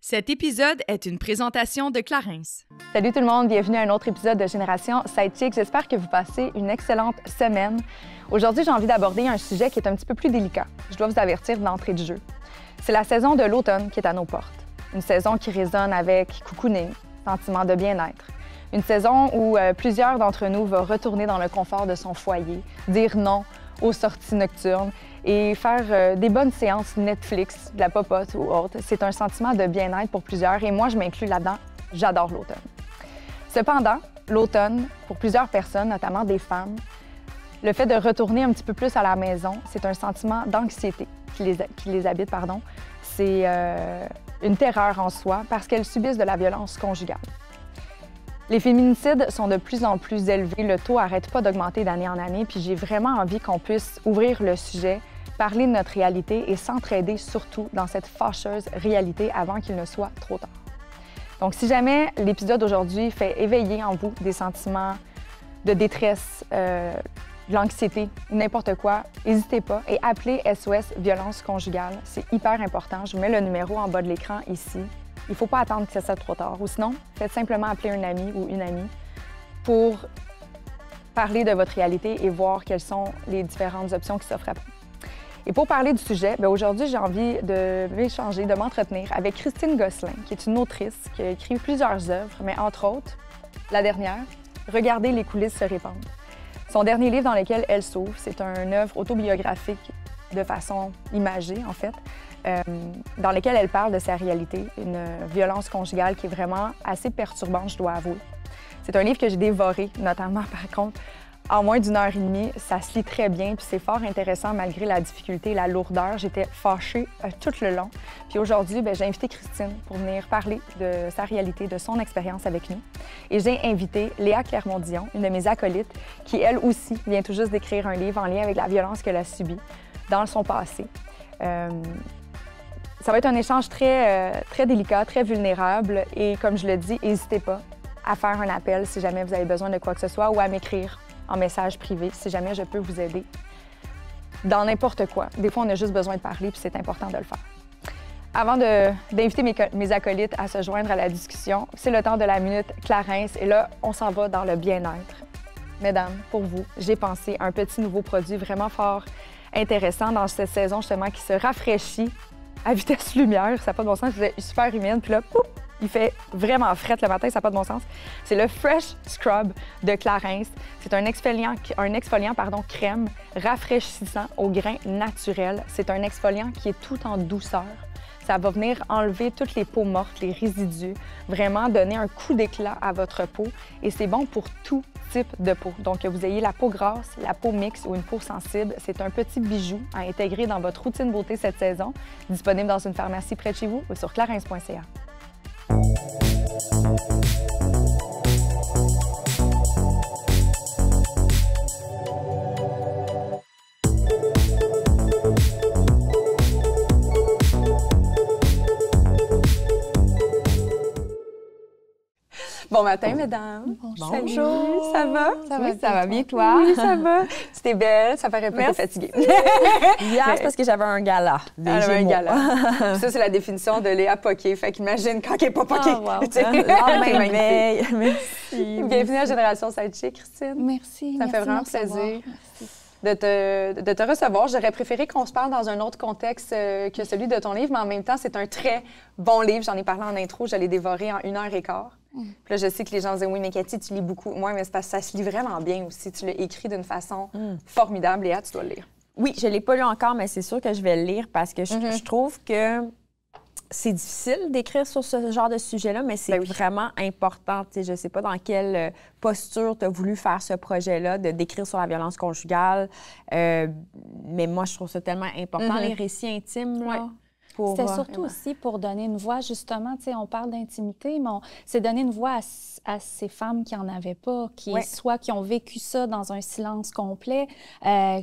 Cet épisode est une présentation de Clarins. Salut tout le monde, bienvenue à un autre épisode de Génération Sidechick. J'espère que vous passez une excellente semaine. Aujourd'hui, j'ai envie d'aborder un sujet qui est un petit peu plus délicat. Je dois vous avertir d'entrée de jeu. C'est la saison de l'automne qui est à nos portes. Une saison qui résonne avec cocooning, sentiment de bien-être. Une saison où plusieurs d'entre nous vont retourner dans le confort de son foyer, dire non aux sorties nocturnes et faire des bonnes séances Netflix, de la popote ou autre. C'est un sentiment de bien-être pour plusieurs et moi, je m'inclus là-dedans. J'adore l'automne. Cependant, l'automne, pour plusieurs personnes, notamment des femmes, le fait de retourner un petit peu plus à la maison, c'est un sentiment d'anxiété qui les habite. C'est une terreur en soi parce qu'elles subissent de la violence conjugale. Les féminicides sont de plus en plus élevés. Le taux n'arrête pas d'augmenter d'année en année. Puis j'ai vraiment envie qu'on puisse ouvrir le sujet, parler de notre réalité et s'entraider surtout dans cette fâcheuse réalité avant qu'il ne soit trop tard. Donc, si jamais l'épisode d'aujourd'hui fait éveiller en vous des sentiments de détresse, de l'anxiété, n'importe quoi, n'hésitez pas et appelez SOS Violence Conjugale. C'est hyper important. Je vous mets le numéro en bas de l'écran ici. Il ne faut pas attendre que ça soit trop tard. Ou sinon, faites simplement appeler un ami ou une amie pour parler de votre réalité et voir quelles sont les différentes options qui s'offrent à vous. Et pour parler du sujet, aujourd'hui, j'ai envie d'échanger, de m'entretenir avec Christine Gosselin, qui est une autrice qui a écrit plusieurs œuvres, mais entre autres, la dernière, « Regardez les coulisses se répandre ». Son dernier livre dans lequel elle s'ouvre, c'est une œuvre autobiographique de façon imagée, en fait, dans lequel elle parle de sa réalité, une violence conjugale qui est vraiment assez perturbante, je dois avouer. C'est un livre que j'ai dévoré, notamment, par contre, en moins d'une heure et demie. Ça se lit très bien, puis c'est fort intéressant malgré la difficulté et la lourdeur. J'étais fâchée tout le long. Puis aujourd'hui, j'ai invité Christine pour venir parler de sa réalité, de son expérience avec nous. Et j'ai invité Léa Clermont-Dion, une de mes acolytes, qui, elle aussi, vient tout juste d'écrire un livre en lien avec la violence qu'elle a subie dans son passé. Ça va être un échange très délicat, très vulnérable. Et comme je le dis, n'hésitez pas à faire un appel si jamais vous avez besoin de quoi que ce soit ou à m'écrire en message privé si jamais je peux vous aider dans n'importe quoi. Des fois, on a juste besoin de parler puis c'est important de le faire. Avant d'inviter mes acolytes à se joindre à la discussion, c'est le temps de la Minute Clarins et là, on s'en va dans le bien-être. Mesdames, pour vous, j'ai pensé à un petit nouveau produit vraiment fort intéressant dans cette saison justement qui se rafraîchit à vitesse lumière. Ça n'a pas de bon sens, il est super humide. Puis là, pouf, il fait vraiment fret le matin, ça n'a pas de bon sens. C'est le Fresh Scrub de Clarins. C'est un exfoliant crème rafraîchissant au grain naturel. C'est un exfoliant qui est tout en douceur. Ça va venir enlever toutes les peaux mortes, les résidus, vraiment donner un coup d'éclat à votre peau. Et c'est bon pour tout type de peau. Donc, que vous ayez la peau grasse, la peau mixte ou une peau sensible, c'est un petit bijou à intégrer dans votre routine beauté cette saison. Disponible dans une pharmacie près de chez vous ou sur clarins.ca. Bon matin, mesdames. Bonjour. Bonjour. Ça va? Ça va bien, toi? Oui, ça va. Tu t'es belle, ça paraît pas que t'es fatiguée. Hier, c'est parce que j'avais un gala. Elle avait un gala. Ça, c'est la définition de Léa poquée. Fait qu'imagine quand elle n'est pas poquée. Oh, wow. Lendemain de veille. Merci. Bienvenue à Génération Sidechick, Christine. Merci. Ça me fait vraiment plaisir de te recevoir. J'aurais préféré qu'on se parle dans un autre contexte que celui de ton livre, mais en même temps, c'est un très bon livre. J'en ai parlé en intro, je l'ai dévoré en 1h15. Puis là, je sais que les gens disaient « Oui, mais Cathy, tu lis beaucoup. » Moi, mais c'est parce que ça se lit vraiment bien aussi. Tu l'as écrit d'une façon formidable. Léa, tu dois le lire. Oui, je ne l'ai pas lu encore, mais c'est sûr que je vais le lire parce que je trouve que c'est difficile d'écrire sur ce genre de sujet-là, mais c'est vraiment important. Tu sais, je ne sais pas dans quelle posture tu as voulu faire ce projet-là, d'écrire sur la violence conjugale, mais moi, je trouve ça tellement important, les récits intimes, là. C'était surtout aussi pour donner une voix, justement, tu sais, on parle d'intimité, mais c'est donner une voix à ces femmes qui n'en avaient pas, soit qui ont vécu ça dans un silence complet,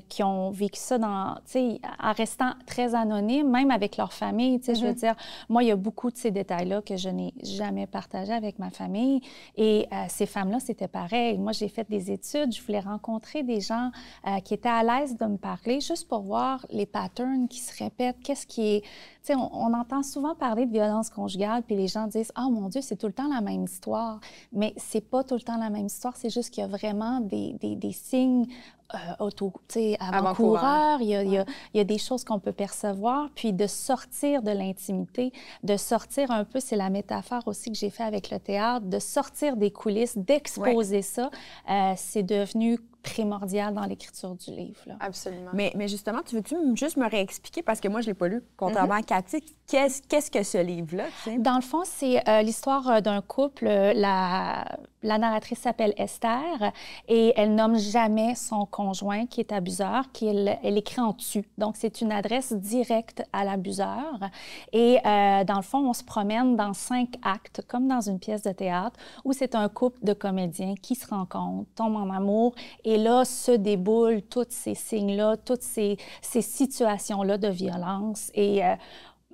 qui ont vécu ça dans, tu sais, en restant très anonymes, même avec leur famille, tu sais, je veux dire, moi, il y a beaucoup de ces détails-là que je n'ai jamais partagés avec ma famille, et ces femmes-là, c'était pareil. Moi, j'ai fait des études, je voulais rencontrer des gens qui étaient à l'aise de me parler, juste pour voir les patterns qui se répètent, qu'est-ce qui est sais, on entend souvent parler de violence conjugale, puis les gens disent « Ah, mon Dieu, c'est tout le temps la même histoire. » Mais c'est pas tout le temps la même histoire, c'est juste qu'il y a vraiment des signes avant-coureurs, il y a des choses qu'on peut percevoir, puis de sortir de l'intimité, de sortir un peu, c'est la métaphore aussi que j'ai fait avec le théâtre, de sortir des coulisses, d'exposer ça, c'est devenu primordial dans l'écriture du livre. Là. Absolument. Mais justement, tu veux-tu juste me réexpliquer, parce que moi, je ne l'ai pas lu, contrairement à Cathy, qu'est-ce que ce livre-là? Tu sais? Dans le fond, c'est l'histoire d'un couple. La narratrice s'appelle Esther et elle nomme jamais son conjoint qui est abuseur, elle écrit en tu. Donc, c'est une adresse directe à l'abuseur. Et dans le fond, on se promène dans 5 actes, comme dans une pièce de théâtre, où c'est un couple de comédiens qui se rencontrent, tombent en amour, et là se déboulent tous ces signes-là, toutes ces situations-là de violence. Et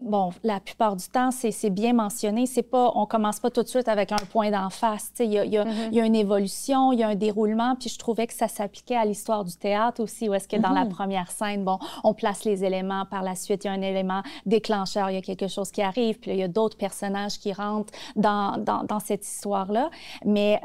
bon, la plupart du temps, c'est bien mentionné. C'est pas, on commence pas tout de suite avec un point d'en face. Il y a une évolution, il y a un déroulement. Puis je trouvais que ça s'appliquait à l'histoire du théâtre aussi, où est-ce que dans la première scène, bon, on place les éléments. Par la suite, il y a un élément déclencheur, il y a quelque chose qui arrive. Puis là, il y a d'autres personnages qui rentrent dans cette histoire-là. Mais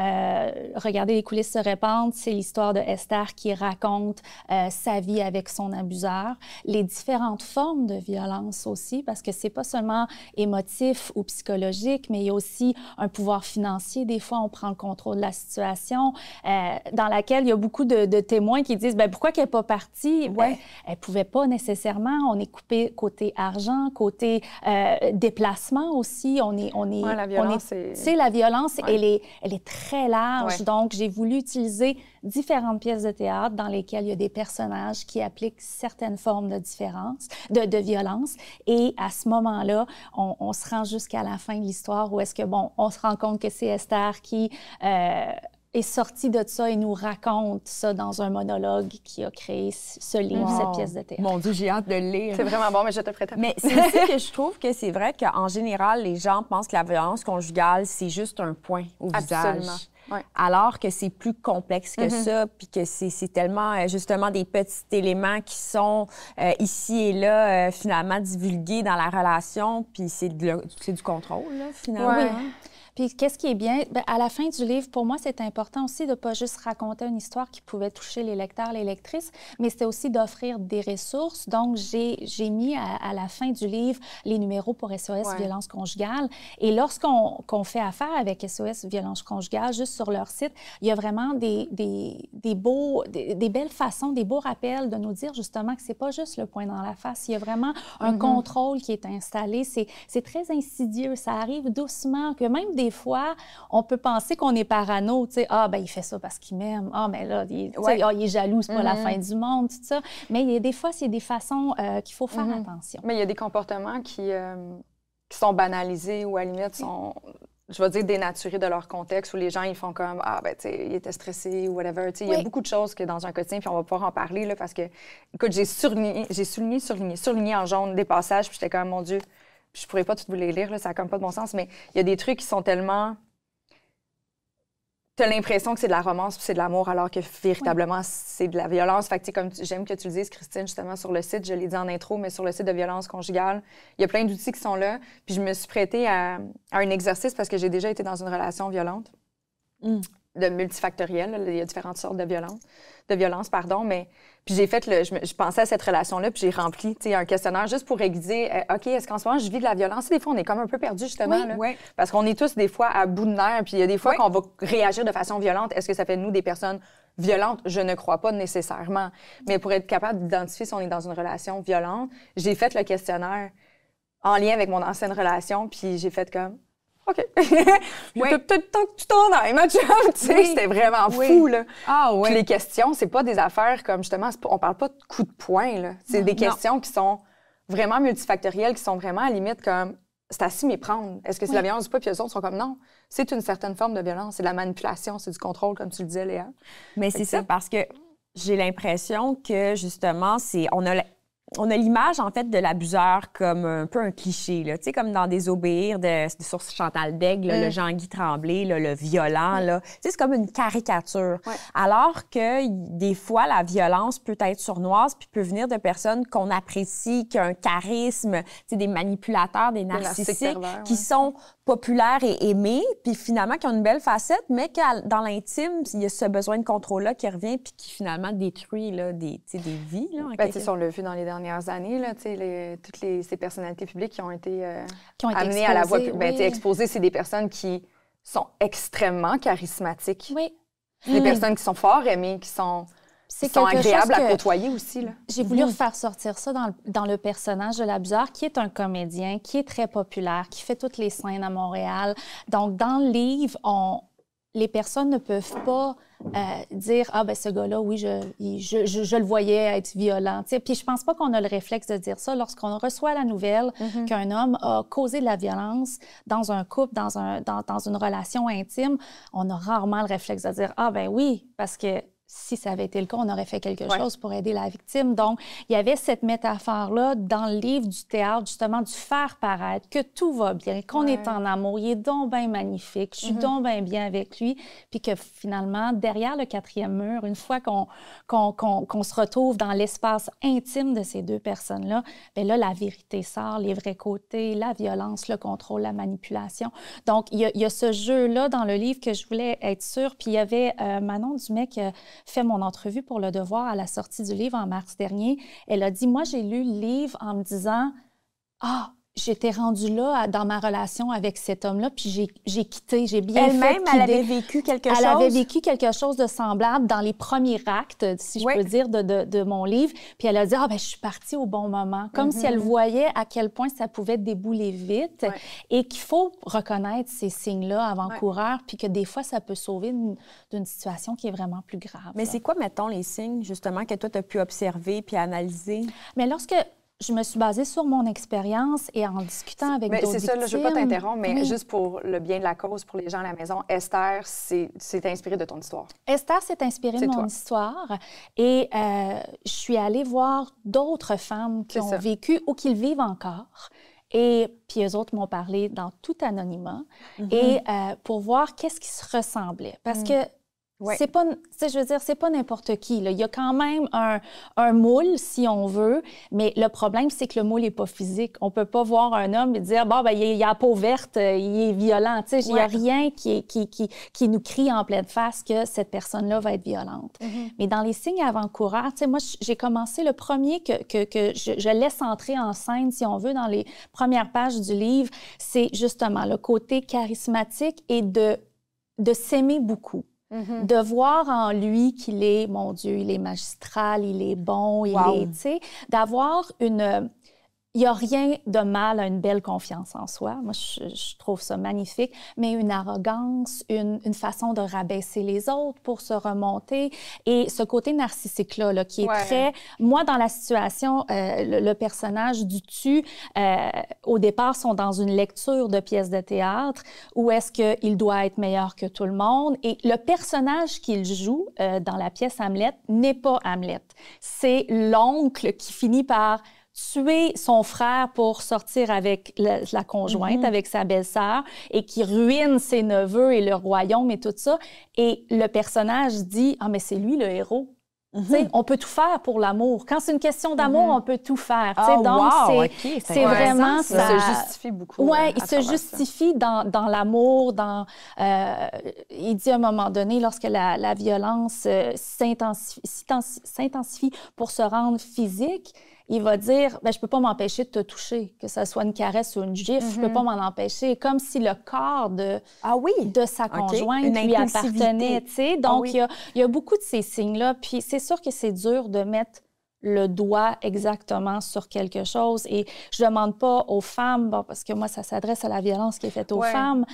regardez, les coulisses se répandent. C'est l'histoire de Esther qui raconte sa vie avec son abuseur. Les différentes formes de violence aussi, parce que c'est pas seulement émotif ou psychologique, mais il y a aussi un pouvoir financier. Des fois, on prend le contrôle de la situation, dans laquelle il y a beaucoup de témoins qui disent « Pourquoi qu'elle n'est pas partie? » Elle ne pouvait pas nécessairement. On est coupé côté argent, côté déplacement aussi. La violence, c'est la violence, elle est très large. Donc, j'ai voulu utiliser différentes pièces de théâtre dans lesquelles il y a des personnages qui appliquent certaines formes de différence, de violence. Et à ce moment-là, on se rend jusqu'à la fin de l'histoire où est-ce que, bon, on se rend compte que c'est Esther qui est sortie de ça et nous raconte ça dans un monologue qui a créé ce livre, cette pièce de théâtre. Mon Dieu, j'ai hâte de le lire. C'est vraiment bon, mais je te prête à... Mais c'est aussi que je trouve que c'est vrai qu'en général, les gens pensent que la violence conjugale, c'est juste un point au visage. Ouais. Alors que c'est plus complexe que ça, puis que c'est tellement, justement, des petits éléments qui sont ici et là, finalement, divulgués dans la relation, puis c'est du contrôle, là, finalement. Oui. Puis qu'est-ce qui est bien? Bien, à la fin du livre, pour moi, c'est important aussi de ne pas juste raconter une histoire qui pouvait toucher les lecteurs, les lectrices, mais c'était aussi d'offrir des ressources. Donc, j'ai mis à la fin du livre les numéros pour SOS Violence Conjugale. Et lorsqu'on fait affaire avec SOS Violence Conjugale, juste sur leur site, il y a vraiment des belles façons, des beaux rappels de nous dire justement que c'est pas juste le poing dans la face. Il y a vraiment un contrôle qui est installé. C'est très insidieux. Ça arrive doucement, que même des fois, on peut penser qu'on est parano, tu sais, il fait ça parce qu'il m'aime, mais là, il est jaloux, c'est pas la fin du monde, tout ça. Mais il y a des fois, c'est des façons qu'il faut faire attention. Mais il y a des comportements qui sont banalisés ou à la limite sont, je vais dire, dénaturés de leur contexte, où les gens, ils font comme, tu sais, il était stressé ou whatever. Tu sais, il y a beaucoup de choses que dans un quotidien, puis on va pouvoir en parler, là, parce que, écoute, j'ai souligné en jaune des passages, puis j'étais comme, mon Dieu, je pourrais pas tout vous les lire, là, ça n'a comme pas de bon sens, mais il y a des trucs qui sont tellement... Tu as l'impression que c'est de la romance puis c'est de l'amour, alors que véritablement, c'est de la violence. Fait que, comme j'aime que tu le dises, Christine, justement, sur le site, je l'ai dit en intro, mais sur le site de violence conjugale, il y a plein d'outils qui sont là. Puis je me suis prêtée à un exercice parce que j'ai déjà été dans une relation violente, de multifactorielle. Il y a différentes sortes de violence, mais... Puis j'ai fait, je pensais à cette relation-là, puis j'ai rempli un questionnaire juste pour aiguiser, OK, est-ce qu'en ce moment, je vis de la violence? Et des fois, on est comme un peu perdu, justement. Parce qu'on est tous, des fois, à bout de nerfs, puis il y a des fois qu'on va réagir de façon violente. Est-ce que ça fait de nous des personnes violentes? Je ne crois pas nécessairement. Mais pour être capable d'identifier si on est dans une relation violente, j'ai fait le questionnaire en lien avec mon ancienne relation, puis j'ai fait comme... OK. Peut-être temps que tu t'en ailles, ma chum. C'était vraiment fou, là. Puis les questions, c'est pas des affaires comme, justement, on parle pas de coups de poing, là. C'est des questions qui sont vraiment multifactorielles, qui sont vraiment, à la limite, comme, c'est à s'y méprendre. Est-ce que c'est la violence ou pas? Puis eux autres sont comme, non, c'est une certaine forme de violence. C'est de la manipulation, c'est du contrôle, comme tu le disais, Léa. Mais c'est ça, parce que j'ai l'impression que, justement, on a l'image, en fait, de l'abuseur comme un peu un cliché, là. Tu sais, comme dans Des Obéir de sur Chantal Daigle, le Jean-Guy Tremblay, là, le violent, là. Tu sais, c'est comme une caricature. Ouais. Alors que des fois, la violence peut être sournoise puis peut venir de personnes qu'on apprécie, qui ont un charisme, tu sais, des manipulateurs, des narcissiques qui sont populaires et aimés, puis finalement qui ont une belle facette, mais que dans l'intime, il y a ce besoin de contrôle-là qui revient puis qui finalement détruit là, des vies. Là, on l'a vu dans les dernières années, là, toutes ces personnalités publiques qui ont été amenées à la voie publique. Exposées, c'est des personnes qui sont extrêmement charismatiques. Oui. Des personnes qui sont fort aimées, qui sont agréables à côtoyer aussi. J'ai voulu refaire sortir ça dans le personnage de l'abuseur, qui est un comédien, qui est très populaire, qui fait toutes les scènes à Montréal. Donc, dans le livre, les personnes ne peuvent pas dire « Ah, ben ce gars-là, oui, je le voyais être violent. » Puis je pense pas qu'on a le réflexe de dire ça. Lorsqu'on reçoit la nouvelle qu'un homme a causé de la violence dans un couple, dans une relation intime, on a rarement le réflexe de dire « Ah, ben oui, parce que si ça avait été le cas, on aurait fait quelque chose pour aider la victime. » Donc, il y avait cette métaphore-là dans le livre du théâtre, justement, du faire paraître que tout va bien, qu'on est en amour, il est donc bien magnifique, je suis donc bien avec lui, puis que finalement, derrière le quatrième mur, une fois qu'on se retrouve dans l'espace intime de ces deux personnes-là, bien là, la vérité sort, les vrais côtés, la violence, le contrôle, la manipulation. Donc, il y a ce jeu-là dans le livre que je voulais être sûre. Puis il y avait Manon Dumais qui fait mon entrevue pour Le Devoir à la sortie du livre en mars dernier. Elle a dit, moi, j'ai lu le livre en me disant, j'étais rendue là dans ma relation avec cet homme-là, puis j'ai quitté, j'ai bien fait Elle-même, elle avait vécu quelque chose? Elle avait vécu quelque chose de semblable dans les premiers actes, si je peux dire, de mon livre. Puis elle a dit, je suis partie au bon moment. Comme si elle voyait à quel point ça pouvait débouler vite et qu'il faut reconnaître ces signes-là avant-coureurs, puis que des fois, ça peut sauver d'une situation qui est vraiment plus grave. Mais c'est quoi, mettons, les signes, justement, que toi, tu as pu observer puis analyser? Mais lorsque je me suis basée sur mon expérience et en discutant avec d'autres victimes. C'est ça, là, je ne veux pas t'interrompre, mais juste pour le bien de la cause, pour les gens à la maison, Esther, c'est inspiré de ton histoire. Esther s'est inspirée de mon histoire et je suis allée voir d'autres femmes qui ont vécu ou qui le vivent encore. Et puis eux autres m'ont parlé dans tout anonymat et pour voir qu'est-ce qui se ressemblait. Parce que c'est pas, je veux dire, c'est pas n'importe qui. Là. Il y a quand même un moule, si on veut, mais le problème, c'est que le moule n'est pas physique. On peut pas voir un homme et dire, il a la peau verte, il est violent. Il n'y a rien qui nous crie en pleine face que cette personne-là va être violente. Mais dans les signes avant-coureurs, moi, j'ai commencé le premier que je laisse entrer en scène, si on veut, dans les premières pages du livre, c'est justement le côté charismatique et de s'aimer beaucoup. De voir en lui qu'il est, mon Dieu, il est magistral, il est bon, il est, tu sais, d'avoir une... Il n'y a rien de mal à une belle confiance en soi. Moi, je trouve ça magnifique. Mais une arrogance, une façon de rabaisser les autres pour se remonter. Et ce côté narcissique-là, là, qui est très... Moi, dans la situation, le personnage du Tu, au départ, sont dans une lecture de pièces de théâtre où est-ce qu'il doit être meilleur que tout le monde. Et le personnage qu'il joue dans la pièce Hamlet n'est pas Hamlet. C'est l'oncle qui finit par tuer son frère pour sortir avec la conjointe, avec sa belle-sœur, et qui ruine ses neveux et le royaume et tout ça. Et le personnage dit « Ah, mais c'est lui le héros. » On peut tout faire pour l'amour. Quand c'est une question d'amour, on peut tout faire. Donc, c'est vraiment ça. Il se justifie beaucoup. Oui, il se justifie dans l'amour. Il dit à un moment donné, lorsque la violence s'intensifie pour se rendre physique, il va dire, je peux pas m'empêcher de te toucher, que ce soit une caresse ou une gifle, je peux pas m'en empêcher. Comme si le corps de sa conjointe lui appartenait, tu sais. Donc, il y a beaucoup de ces signes-là. Puis c'est sûr que c'est dur de mettre le doigt exactement sur quelque chose. Et je demande pas aux femmes, parce que moi, ça s'adresse à la violence qui est faite aux femmes,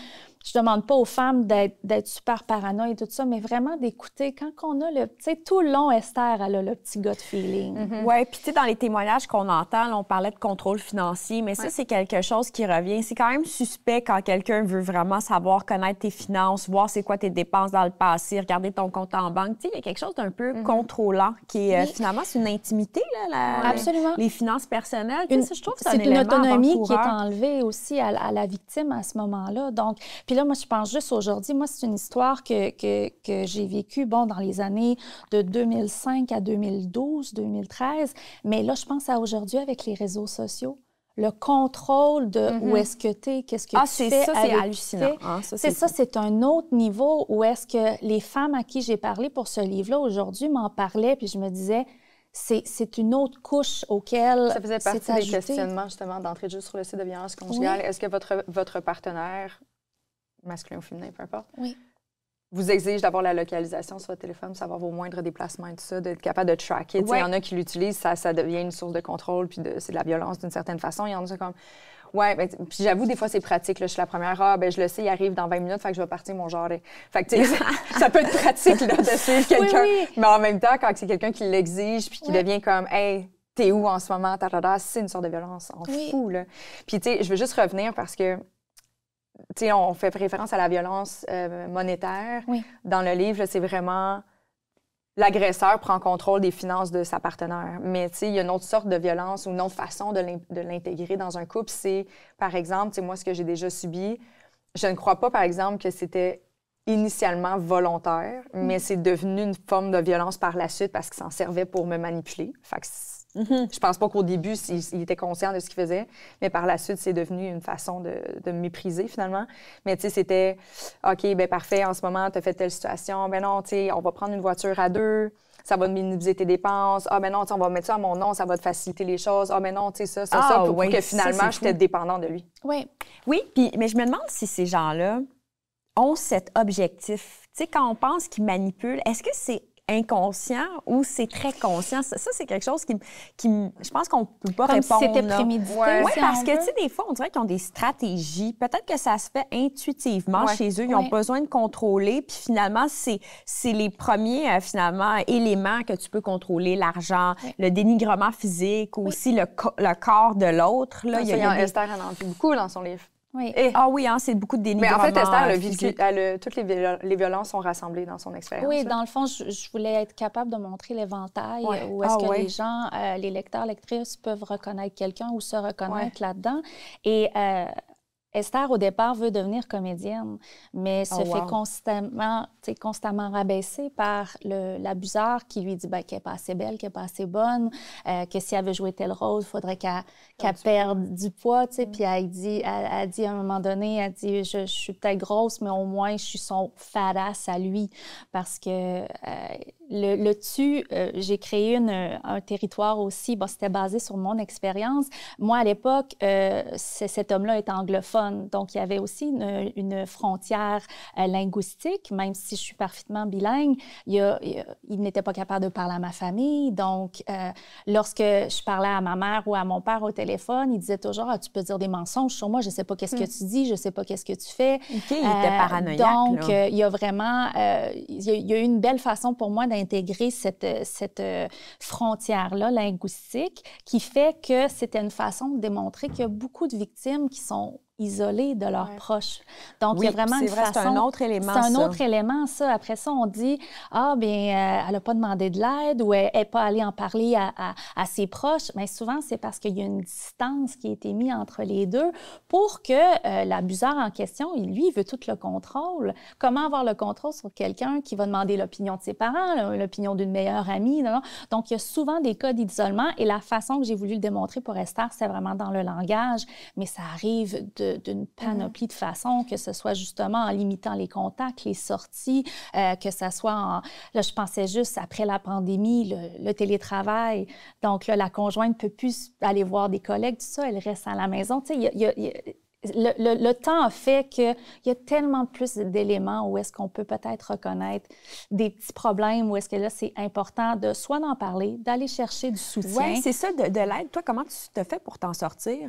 je demande pas aux femmes d'être super paranoïa et tout ça, mais vraiment d'écouter. Quand on a le... Tu sais, tout le long, Esther, elle a le petit gut feeling. Oui, puis tu sais, dans les témoignages qu'on entend, là, on parlait de contrôle financier, mais ça, c'est quelque chose qui revient. C'est quand même suspect quand quelqu'un veut vraiment savoir connaître tes finances, voir c'est quoi tes dépenses dans le passé, regarder ton compte en banque. Tu sais, il y a quelque chose d'un peu contrôlant qui est, finalement, c'est une intimité, là, Absolument. Les finances personnelles. Ça, je trouve que c'est une autonomie qui est enlevée aussi à la victime à ce moment-là. Donc, puis là, moi, je pense juste aujourd'hui, moi, c'est une histoire que j'ai vécue, bon, dans les années de 2005 à 2012, 2013, mais là, je pense à aujourd'hui avec les réseaux sociaux. Le contrôle de où est-ce que tu es, qu'est-ce que tu fais. Ça, c'est hallucinant. C'est ça, c'est un autre niveau où est-ce que les femmes à qui j'ai parlé pour ce livre-là aujourd'hui m'en parlaient, puis je me disais, c'est une autre couche auquel ça faisait partie des questionnements, justement, d'entrée de jeu sur le site de violence conjugale. Oui. Est-ce que votre partenaire, masculin ou féminin, peu importe, vous exige d'avoir la localisation sur votre téléphone, savoir vos moindres déplacements et tout ça, d'être capable de tracker? Il y en a qui l'utilisent, ça devient une source de contrôle, puis c'est de la violence d'une certaine façon. Il y en a comme... Oui, ben, puis j'avoue, des fois, c'est pratique. Là, je suis la première. Je le sais, il arrive dans 20 minutes, fait que je vais partir mon genre. Fait que, tu sais, ça peut être pratique là, de suivre quelqu'un. Oui. Mais en même temps, quand c'est quelqu'un qui l'exige puis qui devient comme, hey, t'es où en ce moment? C'est une sorte de violence en fou. Là. Puis, tu sais, je veux juste revenir parce que, tu sais, on fait référence à la violence monétaire. Oui. Dans le livre, c'est vraiment... L'agresseur prend contrôle des finances de sa partenaire. Mais, tu sais, il y a une autre sorte de violence ou une autre façon de l'intégrer dans un couple. C'est, par exemple, tu sais, moi, ce que j'ai déjà subi, je ne crois pas, par exemple, que c'était initialement volontaire, mais c'est devenu une forme de violence par la suite parce qu'il s'en servait pour me manipuler. Fait que je pense pas qu'au début, il était conscient de ce qu'il faisait, mais par la suite, c'est devenu une façon de me mépriser, finalement. Mais, tu sais, c'était, OK, bien, parfait, en ce moment, tu as fait telle situation. Ben non, tu sais, on va prendre une voiture à deux, ça va minimiser tes dépenses. Ah, ben non, tu sais, on va mettre ça à mon nom, ça va te faciliter les choses. Ah, ben non, tu sais, ça, pour que finalement, j'étais dépendant de lui. Oui. Oui, puis, mais je me demande si ces gens-là ont cet objectif. Tu sais, quand on pense qu'ils manipulent, est-ce que c'est inconscient ou c'est très conscient? Ça, c'est quelque chose qui je pense qu'on ne peut pas comme répondre. Si c'était prémédité. Oui, parce que, tu sais, des fois, on dirait qu'ils ont des stratégies. Peut-être que ça se fait intuitivement chez eux. Ils ont besoin de contrôler. Puis finalement, c'est les premiers, finalement, éléments que tu peux contrôler. L'argent, le dénigrement physique, aussi le corps de l'autre. Là, Esther en a vu beaucoup dans son livre. Oui. Ah oui, hein, c'est beaucoup de dénigrement. Mais en fait, Esther, toutes les violences sont rassemblées dans son expérience. Oui, dans le fond, je voulais être capable de montrer l'éventail où est-ce que les gens, les lecteurs, lectrices peuvent reconnaître quelqu'un ou se reconnaître là-dedans. Et Esther, au départ, veut devenir comédienne, mais se fait constamment rabaisser par l'abuseur qui lui dit qu'elle n'est pas assez belle, qu'elle n'est pas assez bonne, que si elle veut jouer tel rôle, il faudrait qu'elle perde du poids. Puis elle dit à un moment donné, elle dit je suis peut-être grosse, mais au moins je suis son fadass à lui. Parce que j'ai créé un territoire aussi, c'était basé sur mon expérience. Moi, à l'époque, cet homme-là était anglophone. Donc, il y avait aussi une frontière linguistique, même si je suis parfaitement bilingue. Il n'était pas capable de parler à ma famille. Donc, lorsque je parlais à ma mère ou à mon père au téléphone, il disait toujours « tu peux dire des mensonges sur moi, je ne sais pas qu'est-ce que tu dis, je ne sais pas qu'est-ce que tu fais. » OK, il était paranoïaque. Donc, il y a vraiment... il y a eu une belle façon pour moi d'intégrer cette frontière-là linguistique qui fait que c'était une façon de démontrer qu'il y a beaucoup de victimes qui sont isolés de leurs proches. Donc, il y a vraiment une façon... C'est un autre élément, C'est un autre élément, ça. Après ça, on dit, elle n'a pas demandé de l'aide ou elle n'est pas allée en parler à ses proches. Mais souvent, c'est parce qu'il y a une distance qui a été mise entre les deux pour que l'abuseur en question, lui, il veut tout le contrôle. Comment avoir le contrôle sur quelqu'un qui va demander l'opinion de ses parents, l'opinion d'une meilleure amie? Non? Donc, il y a souvent des cas d'isolement et la façon que j'ai voulu le démontrer pour Esther, c'est vraiment dans le langage, mais ça arrive d'une panoplie de façons, que ce soit justement en limitant les contacts, les sorties, que ce soit là, je pensais juste après la pandémie, le télétravail. Donc là, la conjointe ne peut plus aller voir des collègues, tout ça, elle reste à la maison. Tu sais, le temps a fait qu'il y a tellement plus d'éléments où est-ce qu'on peut peut-être reconnaître des petits problèmes, où est-ce que là, c'est important de soit d'en parler, d'aller chercher du soutien. Oui, c'est ça, de l'aide. Toi, comment tu te fais pour t'en sortir?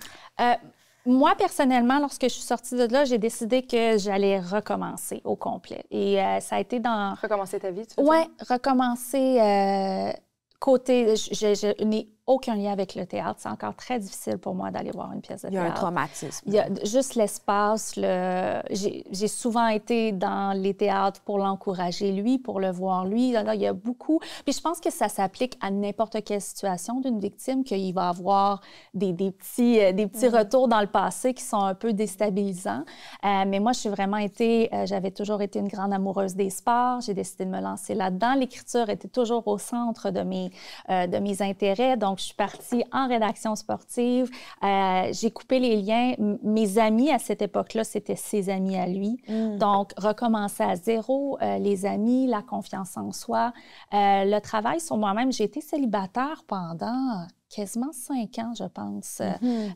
Moi, personnellement, lorsque je suis sortie de là, j'ai décidé que j'allais recommencer au complet. Et ça a été dans... Recommencer ta vie, tu veux Oui, dire? recommencer côté... Je n'ai aucun lien avec le théâtre. C'est encore très difficile pour moi d'aller voir une pièce de théâtre. Il y a un traumatisme. Il y a juste l'espace. J'ai souvent été dans les théâtres pour l'encourager, lui, pour le voir, lui. Là, il y a beaucoup... Puis je pense que ça s'applique à n'importe quelle situation d'une victime, qu'il va avoir des petits retours dans le passé qui sont un peu déstabilisants. Mais moi, j'avais toujours été une grande amoureuse des sports. J'ai décidé de me lancer là-dedans. L'écriture était toujours au centre de mes intérêts. Donc, je suis partie en rédaction sportive. J'ai coupé les liens. Mes amis, à cette époque-là, c'était ses amis à lui. Donc, recommencer à zéro, les amis, la confiance en soi. Le travail sur moi-même, j'ai été célibataire pendant quasiment 5 ans, je pense.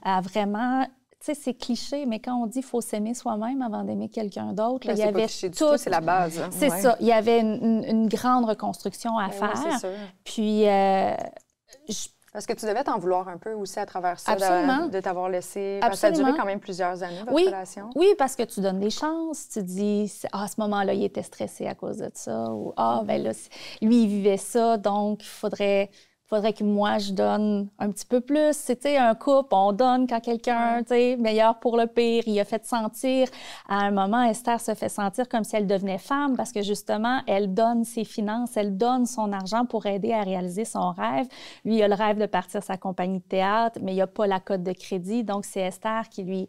À vraiment... Tu sais, c'est cliché, mais quand on dit qu'il faut s'aimer soi-même avant d'aimer quelqu'un d'autre, il y avait tout... C'est la base. Hein? C'est ça. Il y avait une grande reconstruction à faire. Oui, c'est sûr. Puis... Est-ce que tu devais t'en vouloir un peu aussi à travers ça, Absolument. de t'avoir laissé... Absolument. Parce que ça a duré quand même plusieurs années, votre relation. Oui, parce que tu donnes des chances. Tu dis, à ce moment-là, il était stressé à cause de ça. Ou, ben là, lui, il vivait ça, donc il faudrait que moi, je donne un petit peu plus. C'est, un couple, on donne quand quelqu'un, meilleur pour le pire. Il a fait sentir, à un moment, Esther se fait sentir comme si elle devenait femme parce que, justement, elle donne ses finances, elle donne son argent pour aider à réaliser son rêve. Lui, il a le rêve de partir sa compagnie de théâtre, mais il n'a pas la cote de crédit. Donc, c'est Esther qui lui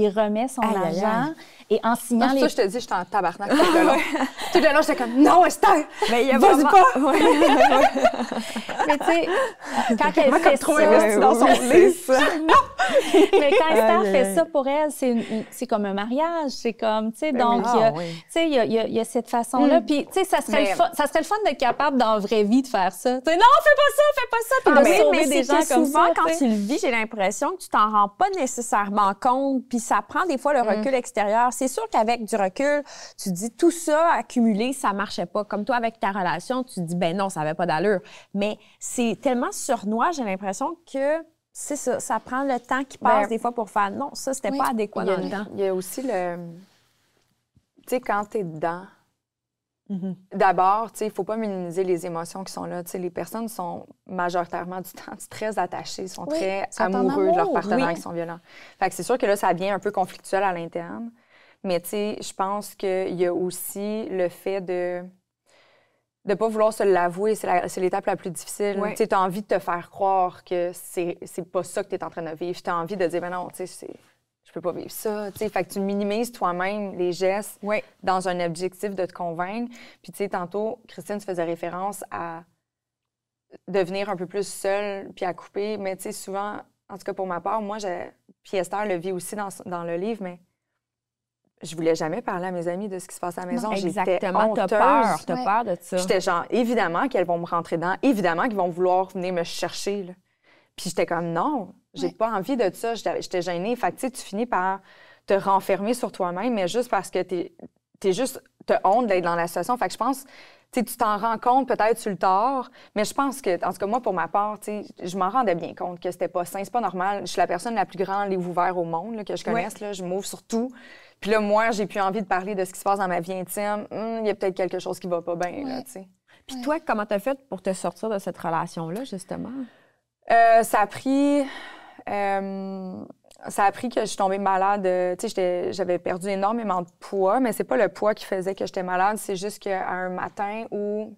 remet son argent. Et en signant je te dis, j'étais en tabarnak tout le long. Tout le long, j'étais comme, non, Esther! Mais il y a vas-y vraiment... pas! Mais tu sais, quand elle fait trop ça... investie dans son livre. Mais quand Esther fait ça pour elle, c'est comme un mariage. C'est comme, tu sais, donc, il y a cette façon-là. Puis, tu sais, ça serait le fun d'être capable, dans la vraie vie, de faire ça. Tu sais, non, fais pas ça, puis de sauver des gens comme ça. Souvent, quand tu le vis, j'ai l'impression que tu t'en rends pas nécessairement compte. Puis ça prend des fois le recul extérieur. C'est sûr qu'avec du recul, tu te dis tout ça accumulé, ça marchait pas. Comme toi, avec ta relation, tu te dis, ben non, ça avait pas d'allure. Mais c'est tellement sournois, j'ai l'impression que c'est ça. Ça prend le temps qui passe des fois pour faire non, ça, c'était pas adéquat dans le temps. Il y a aussi le... Tu sais, quand t'es dedans, d'abord, tu sais, il faut pas minimiser les émotions qui sont là. Tu sais, les personnes sont majoritairement du temps très attachées, sont très amoureux de leurs partenaires qui sont violents. Fait que c'est sûr que là, ça devient un peu conflictuel à l'interne. Mais tu sais, je pense qu'il y a aussi le fait de ne pas vouloir se l'avouer, c'est l'étape la plus difficile. Tu sais, tu as envie de te faire croire que c'est pas ça que tu es en train de vivre. Tu as envie de dire, ben non, tu sais, je peux pas vivre ça. T'sais. Fait que tu minimises toi-même les gestes dans un objectif de te convaincre. Puis, tu sais, tantôt, Christine, tu faisais référence à devenir un peu plus seule puis à couper. Mais, tu sais, souvent, en tout cas pour ma part, moi, puis Esther le vit aussi dans le livre, mais je voulais jamais parler à mes amis de ce qui se passe à la maison. Exactement, t'as peur de ça. J'étais genre, évidemment qu'elles vont me rentrer dedans, évidemment qu'ils vont vouloir venir me chercher, là. Puis j'étais comme, non, j'ai pas envie de ça, j'étais gênée. Fait que, tu sais, tu finis par te renfermer sur toi-même, mais juste parce que t'as honte d'être dans la situation. Fait que je pense, tu sais, tu t'en rends compte peut-être sur le tard, mais je pense que, en tout cas, moi, pour ma part, tu sais, je m'en rendais bien compte que c'était pas sain, c'est pas normal. Je suis la personne la plus grande livre ouvert au monde, là, que je connaisse, là, je m'ouvre sur tout. Puis là, moi, j'ai plus envie de parler de ce qui se passe dans ma vie intime. Il y a peut-être quelque chose qui va pas bien, là, tu sais. Puis toi, comment t'as fait pour te sortir de cette relation-là, justement? Ça a pris que je suis tombée malade. Tu sais, j'avais perdu énormément de poids, mais c'est pas le poids qui faisait que j'étais malade. C'est juste qu'un matin où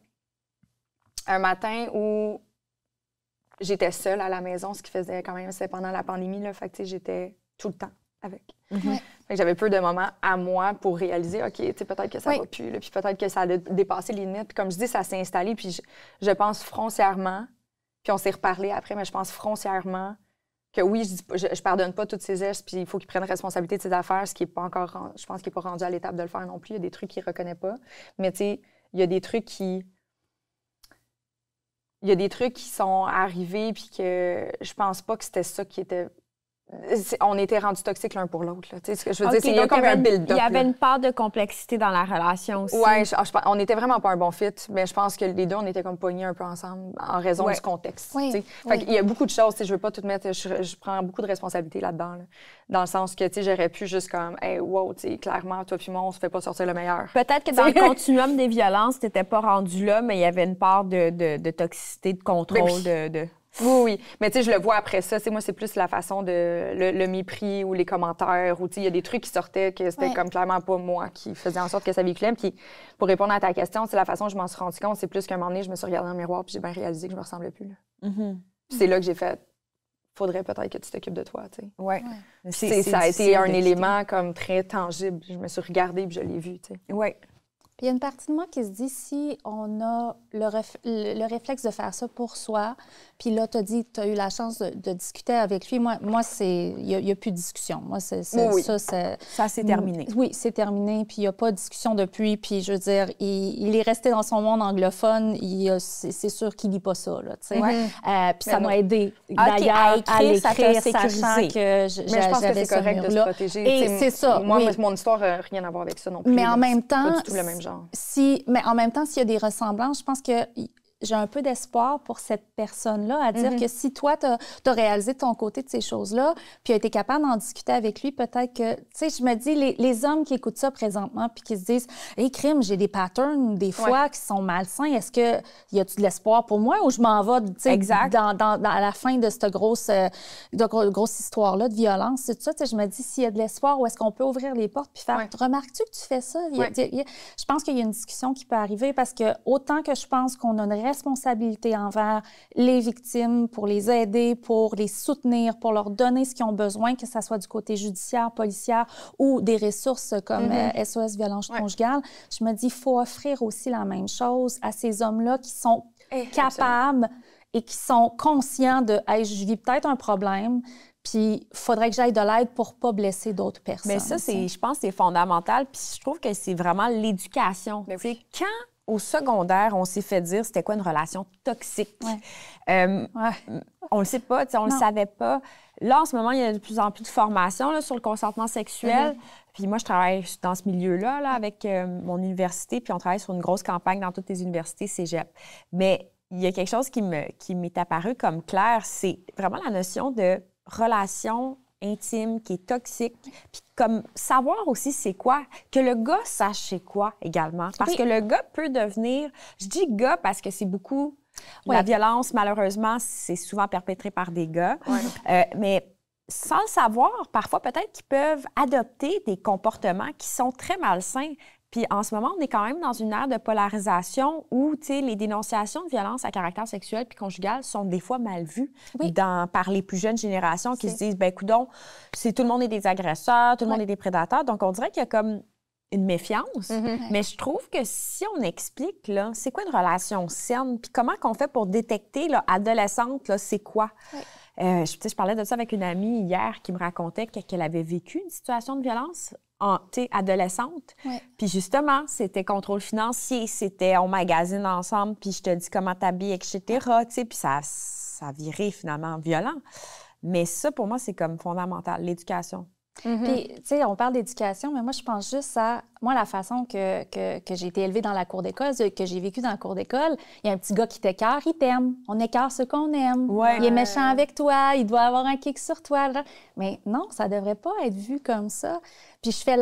j'étais seule à la maison, ce qui faisait quand même, c'était pendant la pandémie, là. Fait que, tu sais, j'étais tout le temps avec. Fait que j'avais peu de moments à moi pour réaliser, OK, tu sais, peut-être que ça va plus, là, puis peut-être que ça a dépassé les limites. Puis comme je dis, ça s'est installé, puis je pense foncièrement. Puis on s'est reparlé après, mais je pense foncièrement que oui, je pardonne pas tous ces gestes, puis il faut qu'il prenne responsabilité de ses affaires, ce qui est pas encore, je pense qu'il n'est pas rendu à l'étape de le faire non plus. Il y a des trucs qu'il reconnaît pas. Mais tu sais, il y a des trucs qui sont arrivés, puis que je pense pas que c'était ça qui était On était rendus toxiques l'un pour l'autre. Tu sais ce que je veux dire? C'est comme un build-up. Il y avait une part de complexité dans la relation aussi. Oui, on n'était vraiment pas un bon fit, mais je pense que les deux, on était comme pognés un peu ensemble en raison du contexte. Oui. Il y a beaucoup de choses, je veux pas tout mettre, je prends beaucoup de responsabilités là-dedans, dans le sens que j'aurais pu juste comme, hey, wow, clairement, toi puis moi, on se fait pas sortir le meilleur. Peut-être que dans le continuum des violences, tu n'étais pas rendu là, mais il y avait une part de toxicité, de contrôle, de... Oui. Mais je le vois après ça. Moi, c'est plus la façon de le mépris ou les commentaires. Ou il y a des trucs qui sortaient que c'était comme clairement pas moi qui faisait en sorte que ça véhiculait. Puis pour répondre à ta question, c'est la façon dont je m'en suis rendu compte. C'est plus qu'à un moment donné, je me suis regardée dans le miroir puis j'ai bien réalisé que je me ressemblais plus. C'est là que j'ai fait, faudrait peut-être que tu t'occupes de toi. Oui. Ça a été un élément comme très tangible. Je me suis regardée puis je l'ai vu. Oui. Il y a une partie de moi qui se dit, si on a le réflexe de faire ça pour soi, puis là, tu as dit que tu as eu la chance de discuter avec lui, moi il n'y a plus de discussion. Moi, ça, c'est terminé. Oui, c'est terminé, puis il n'y a pas de discussion depuis, puis je veux dire, il est resté dans son monde anglophone, c'est sûr qu'il ne lit pas ça, là, tu sais. Puis ça m'a aidé, d'ailleurs, à l'écrire, sachant que mais je pense que c'est correct de se protéger. Et c'est ça, moi, mon histoire n'a rien à voir avec ça non plus. Mais en même temps... Pas du tout le même genre. Mais en même temps, s'il y a des ressemblances, je pense que j'ai un peu d'espoir pour cette personne-là à dire que si toi, tu as réalisé de ton côté de ces choses-là, puis as été capable d'en discuter avec lui, peut-être que, tu sais, je me dis, les hommes qui écoutent ça présentement puis qui se disent « Hey, crime, j'ai des patterns des fois qui sont malsains. Est-ce que y a-tu de l'espoir pour moi ou je m'en vais, tu sais, à la fin de cette grosse histoire-là de violence, c'est tout ça, tu sais, je me dis, s'il y a de l'espoir, où est-ce qu'on peut ouvrir les portes puis faire « Remarques-tu que tu fais ça? » Je pense qu'il y a une discussion qui peut arriver parce que autant que je pense qu'on a une responsabilité envers les victimes, pour les aider, pour les soutenir, pour leur donner ce qu'ils ont besoin, que ce soit du côté judiciaire, policière ou des ressources comme SOS Violence conjugale. Je me dis, il faut offrir aussi la même chose à ces hommes-là qui sont capables et qui sont conscients de hey, « je vis peut-être un problème », puis il faudrait que j'aille de l'aide pour pas blesser d'autres personnes. Mais ça, je pense que c'est fondamental, puis je trouve que c'est vraiment l'éducation. Quand au secondaire, on s'est fait dire c'était quoi une relation toxique. On le sait pas, on le savait pas. Là, en ce moment, il y a de plus en plus de formations là, sur le consentement sexuel. Puis moi, je travaille dans ce milieu-là là, avec mon université, puis on travaille sur une grosse campagne dans toutes les universités cégep. Mais il y a quelque chose qui m'est apparu comme clair, c'est vraiment la notion de relation intime, qui est toxique, puis comme savoir aussi c'est quoi, que le gars sache c'est quoi également. Parce que le gars peut devenir, je dis gars parce que c'est beaucoup, la violence malheureusement, c'est souvent perpétré par des gars, mais sans le savoir, parfois peut-être qu'ils peuvent adopter des comportements qui sont très malsains. Puis en ce moment, on est quand même dans une ère de polarisation où, tu sais, les dénonciations de violences à caractère sexuel puis conjugal sont des fois mal vues par les plus jeunes générations qui se disent, ben coudonc, tout le monde est des agresseurs, tout le monde est des prédateurs. Donc on dirait qu'il y a comme une méfiance. Mais je trouve que si on explique, là, c'est quoi une relation saine, puis comment qu'on fait pour détecter, là, adolescente, là, c'est quoi? Je parlais de ça avec une amie hier qui me racontait qu'elle avait vécu une situation de violence adolescente. Puis justement, c'était contrôle financier, c'était on magasine ensemble, puis je te dis comment t'habilles, etc. Puis ça virait finalement violent. Mais ça, pour moi, c'est comme fondamental, l'éducation. Puis, tu sais, on parle d'éducation, mais moi, je pense juste à, moi, la façon que j'ai été élevée dans la cour d'école, que j'ai vécu dans la cour d'école, il y a un petit gars qui t'écœure, il t'aime. On écœure ce qu'on aime. Il est méchant avec toi, il doit avoir un kick sur toi. Là. Mais non, ça devrait pas être vu comme ça. Puis je fais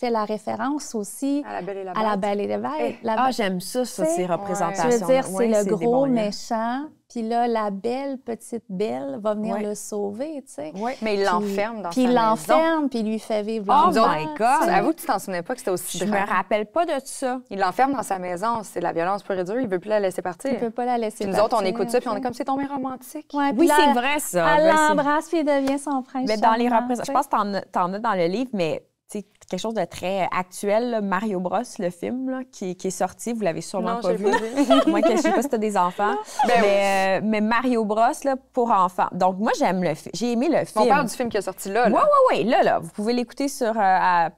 la référence aussi à La Belle et la Bête. J'aime ça, ces représentations. Je veux dire, c'est le gros méchant. Puis là, la belle petite belle va venir le sauver, tu sais. Mais il l'enferme dans sa maison. Puis il l'enferme, puis il lui fait vivre Oh my God! Avoue que tu t'en souvenais pas que c'était aussi drôle. Je me rappelle pas de ça. Il l'enferme dans sa maison. C'est de la violence pure et dure. Il veut plus la laisser partir. Il peut pas la laisser partir. Nous autres, on écoute ça, puis on est comme, c'est tombé romantique. Oui, c'est vrai, ça. Elle l'embrasse, puis il devient son prince. Mais dans les représentations, je pense que t'en as dans le livre, mais quelque chose de très actuel, là, Mario Bros, le film là, qui est sorti, vous l'avez sûrement pas vu. Moi, je sais pas si t'as des enfants, mais Mario Bros là, pour enfants. Donc moi, j'ai aimé le film. On parle du film qui est sorti là. Oui. Là, vous pouvez l'écouter sur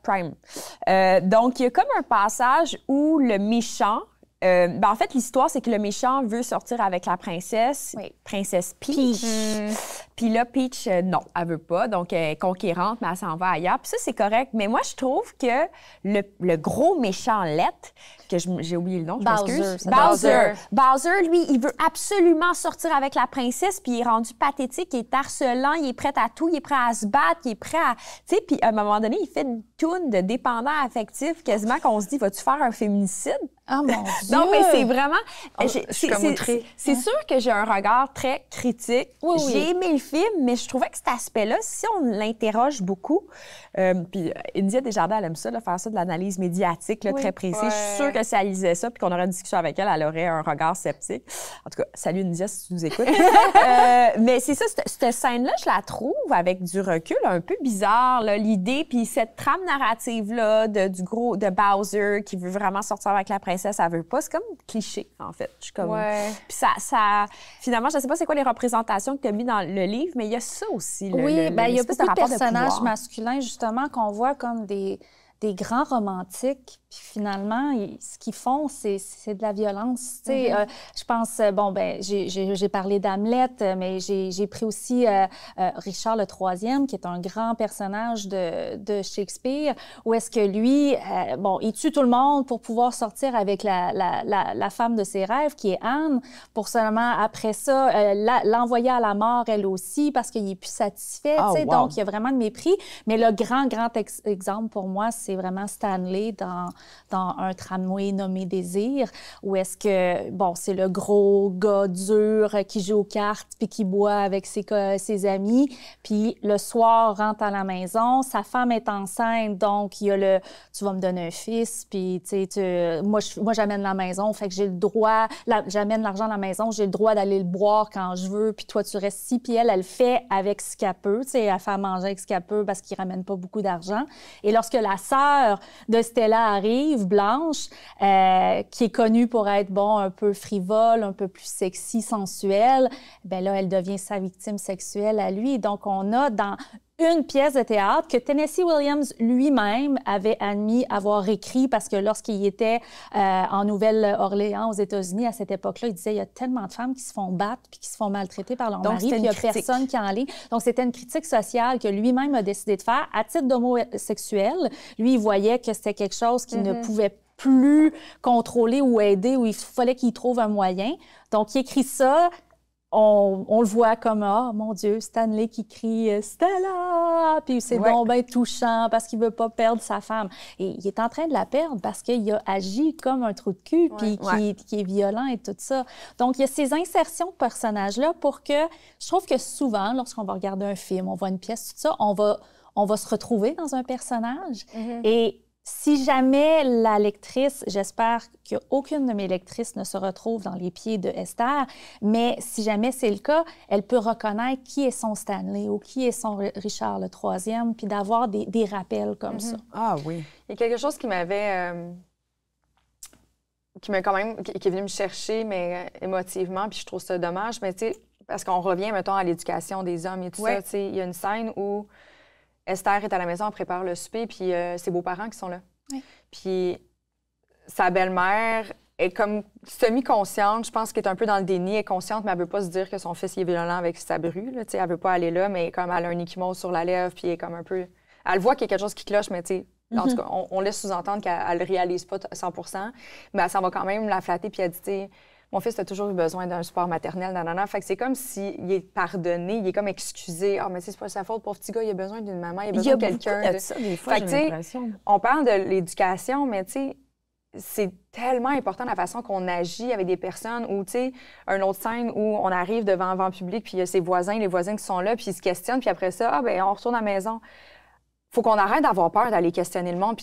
Prime. Donc il y a comme un passage où le méchant, en fait, l'histoire, c'est que le méchant veut sortir avec la princesse Peach. Puis là, Peach, non, elle veut pas. Donc, elle est conquérante, mais elle s'en va ailleurs. Puis ça, c'est correct. Mais moi, je trouve que le gros méchant Lett, que j'ai oublié le nom, je m'excuse. Bowser, lui, il veut absolument sortir avec la princesse, puis il est rendu pathétique, il est harcelant, il est prêt à tout, il est prêt à se battre, il est prêt à... Tu sais, puis à un moment donné, il fait une toune de dépendant affectif, quasiment qu'on se dit, vas-tu faire un féminicide? Ah, mon Dieu! Non, mais c'est vraiment... C'est sûr que j'ai un regard très critique. Oui. J'ai aimé le film, mais je trouvais que cet aspect-là, si on l'interroge beaucoup, puis India Desjardins, elle aime ça, là, faire ça de l'analyse médiatique là, très précis. Je suis sûre que si elle lisait ça puis qu'on aurait une discussion avec elle, elle aurait un regard sceptique. En tout cas, salut India si tu nous écoutes. Mais c'est ça, cette scène-là, je la trouve avec du recul un peu bizarre, l'idée, puis cette trame narrative-là de Bowser qui veut vraiment sortir avec la princesse, elle veut pas. C'est comme cliché, en fait. Je suis comme... Puis ça... Finalement, je sais pas c'est quoi les représentations que tu as mis dans le livre, mais il y a ça aussi. Oui, bien, il y a beaucoup de personnages masculins, justement, qu'on voit comme des grands romantiques. Puis finalement, ce qu'ils font, c'est de la violence. Tu sais, je pense, bon, ben j'ai parlé d'Hamlet, mais j'ai pris aussi Richard le Troisième, qui est un grand personnage de Shakespeare, où est-ce que lui, bon, il tue tout le monde pour pouvoir sortir avec la femme de ses rêves, qui est Anne, pour seulement, après ça, l'envoyer à la mort, elle aussi, parce qu'il est plus satisfait. Tu sais, donc, il y a vraiment de mépris. Mais le grand exemple pour moi, c'est vraiment Stanley dans un tramway nommé Désir, où est-ce que, bon, c'est le gros gars dur qui joue aux cartes puis qui boit avec ses amis, puis le soir, rentre à la maison, sa femme est enceinte, donc il y a tu vas me donner un fils, puis tu sais, moi j'amène la maison, fait que j'ai le droit, j'amène l'argent à la maison, j'ai le droit d'aller le boire quand je veux, puis toi tu restes ici, puis elle fait avec ce qu'elle peut, tu sais, elle fait manger avec ce qu'elle peut parce qu'il ramène pas beaucoup d'argent. Et lorsque la sœur de Stella arrive, Blanche, qui est connue pour être, bon, un peu frivole, un peu plus sexy, sensuelle, bien là, elle devient sa victime sexuelle à lui. Donc, on a dans une pièce de théâtre que Tennessee Williams lui-même avait admis avoir écrit parce que lorsqu'il était en Nouvelle-Orléans, aux États-Unis, à cette époque-là, il disait il y a tellement de femmes qui se font battre puis qui se font maltraiter par leur mari, puis il n'y a personne qui en lit. Donc, c'était une critique sociale que lui-même a décidé de faire à titre d'homosexuel. Lui, il voyait que c'était quelque chose qui ne pouvait plus contrôler ou aider, où il fallait qu'il trouve un moyen. Donc, il écrit ça. On le voit comme, oh mon Dieu, Stanley qui crie « Stella !» Puis c'est donc bien touchant parce qu'il veut pas perdre sa femme. Et il est en train de la perdre parce qu'il a agi comme un trou de cul, puis qui est violent et tout ça. Donc, il y a ces insertions de personnages-là pour que... Je trouve que souvent, lorsqu'on va regarder un film, on voit une pièce, tout ça, on va se retrouver dans un personnage. Et si jamais la lectrice, j'espère qu'aucune de mes lectrices ne se retrouve dans les pieds de Esther, mais si jamais c'est le cas, elle peut reconnaître qui est son Stanley ou qui est son Richard le Troisième, puis d'avoir des rappels comme ça. Ah oui. Il y a quelque chose qui m'avait... qui m'a quand même... qui est venu me chercher, mais émotivement, puis je trouve ça dommage, mais tu sais, parce qu'on revient, mettons, à l'éducation des hommes et tout ça, tu sais, il y a une scène où Esther est à la maison, elle prépare le souper, puis ses beaux-parents qui sont là. Oui. Puis sa belle-mère est comme semi-consciente, je pense qu'elle est un peu dans le déni, elle est consciente, mais elle ne veut pas se dire que son fils il est violent avec sa bru. Là, elle ne veut pas aller là, mais comme elle a un échymose sur la lèvre, puis elle est comme un peu... Elle voit qu'il y a quelque chose qui cloche, mais tu sais, en tout cas, on laisse sous-entendre qu'elle ne le réalise pas 100 %, mais elle s'en va quand même la flatter, puis elle dit, tu sais, mon fils a toujours eu besoin d'un support maternel, nanana. Fait que c'est comme s'il est pardonné, il est comme excusé. Ah, mais c'est pas sa faute, pauvre petit gars, il a besoin d'une maman, il a besoin de quelqu'un. Il y a beaucoup de ça, des fois, j'ai l'impression. On parle de l'éducation, mais tu sais, c'est tellement important la façon qu'on agit avec des personnes ou, tu sais, une autre scène où on arrive devant un vent public, puis il y a ses voisins, les voisins qui sont là, puis ils se questionnent, puis après ça, ah, ben on retourne à la maison. Faut qu'on arrête d'avoir peur d'aller questionner le monde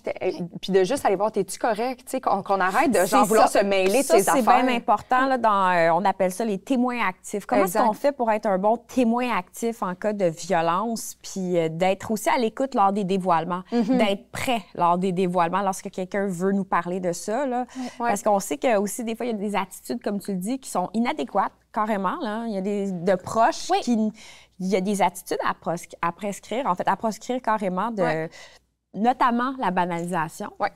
puis de juste aller voir, t'es-tu correct? Tu sais, qu'on arrête de genre vouloir se mêler de ses affaires. C'est bien important, là, on appelle ça les témoins actifs. Comment est-ce qu'on fait pour être un bon témoin actif en cas de violence, puis d'être aussi à l'écoute lors des dévoilements, d'être prêt lors des dévoilements lorsque quelqu'un veut nous parler de ça, là. Parce qu'on sait que aussi des fois, il y a des attitudes, comme tu le dis, qui sont inadéquates, carrément, là. Il y a de proches qui... Il y a des attitudes à prescrire, en fait, à proscrire carrément, notamment la banalisation. Oui.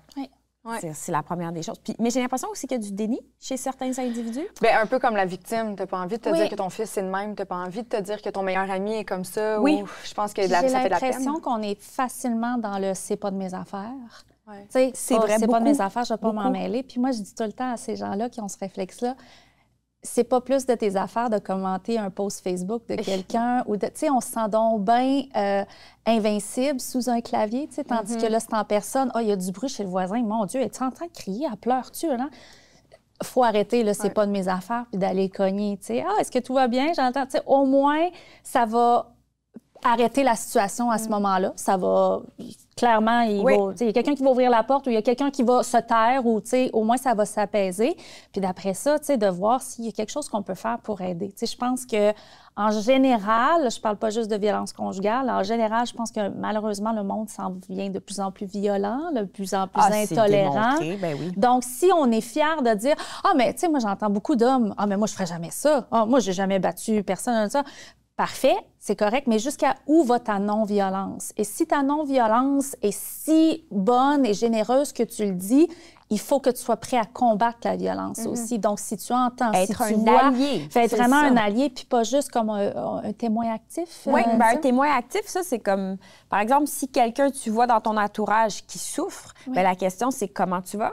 Ouais. C'est la première des choses. Puis, mais j'ai l'impression aussi qu'il y a du déni chez certains individus. Bien, un peu comme la victime. Tu n'as pas envie de te dire que ton fils est de même. Tu n'as pas envie de te dire que ton meilleur ami est comme ça. Oui. Ou je pense que ça fait de la peine. J'ai l'impression qu'on est facilement dans le « c'est pas de mes affaires ». Ouais. C'est vrai, c'est beaucoup, pas de mes affaires, je ne vais pas m'en mêler. Puis moi, je dis tout le temps à ces gens-là qui ont ce réflexe-là, c'est pas plus de tes affaires de commenter un post Facebook de quelqu'un ou de, tu sais, on se sent donc bien invincible sous un clavier, tu sais, tandis que là, c'est en personne. Ah, il y a du bruit chez le voisin. Mon Dieu, es-tu en train de crier? Elle pleure-tu, là? Faut arrêter, là, c'est pas de mes affaires, puis d'aller cogner, tu sais. Ah, est-ce que tout va bien? J'entends, tu sais, au moins, ça va arrêter la situation à ce moment-là. Ça va... Clairement, il y a quelqu'un qui va ouvrir la porte ou il y a quelqu'un qui va se taire ou, tu sais, au moins, ça va s'apaiser. Puis d'après ça, tu sais, de voir s'il y a quelque chose qu'on peut faire pour aider. Tu sais, je pense que en général, je parle pas juste de violence conjugale, en général, je pense que malheureusement, le monde s'en vient de plus en plus violent, de plus en plus intolérant. Ben oui. Donc, si on est fier de dire « Ah, mais tu sais, moi, j'entends beaucoup d'hommes. Ah, mais moi, je ferais jamais ça. Ah, moi, j'ai jamais battu personne. » Parfait, c'est correct, mais jusqu'à où va ta non-violence? Et si ta non-violence est si bonne et généreuse que tu le dis, il faut que tu sois prêt à combattre la violence aussi. Donc, si tu entends, être si tu un vois, allié, être vraiment un allié, puis pas juste comme un témoin actif. Oui, un témoin actif, ça, c'est comme, par exemple, si quelqu'un tu vois dans ton entourage qui souffre, bien, la question, c'est comment tu vas,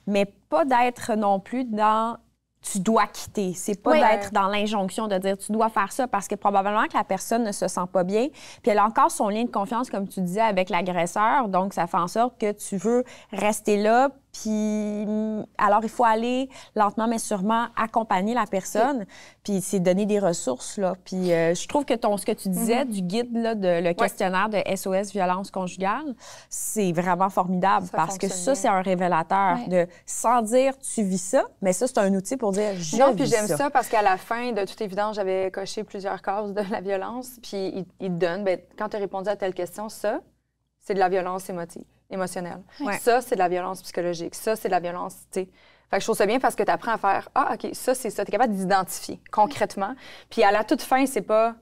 mais pas d'être non plus dans... Tu dois quitter. C'est pas d'être dans l'injonction de dire tu dois faire ça parce que probablement que la personne ne se sent pas bien. Puis elle a encore son lien de confiance, comme tu disais, avec l'agresseur. Donc, ça fait en sorte que tu veux rester là. Puis, alors, il faut aller lentement, mais sûrement accompagner la personne. Puis, c'est donner des ressources, là. Puis, je trouve que ce que tu disais du guide, là, le questionnaire de SOS violence conjugale, c'est vraiment formidable parce que ça, c'est un révélateur de, sans dire tu vis ça, mais ça, c'est un outil pour dire je vis ça. Puis j'aime ça parce qu'à la fin, de toute évidence, j'avais coché plusieurs cases de la violence. Puis, il te donne, bien, quand tu as répondu à telle question, ça, c'est de la violence émotionnelle. Ouais. Ça, c'est de la violence psychologique. Ça, c'est de la violence, tu sais. Fait que je trouve ça bien parce que tu apprends à faire « Ah, OK, ça, c'est ça. » Tu es capable d'identifier concrètement. Puis à la toute fin, c'est pas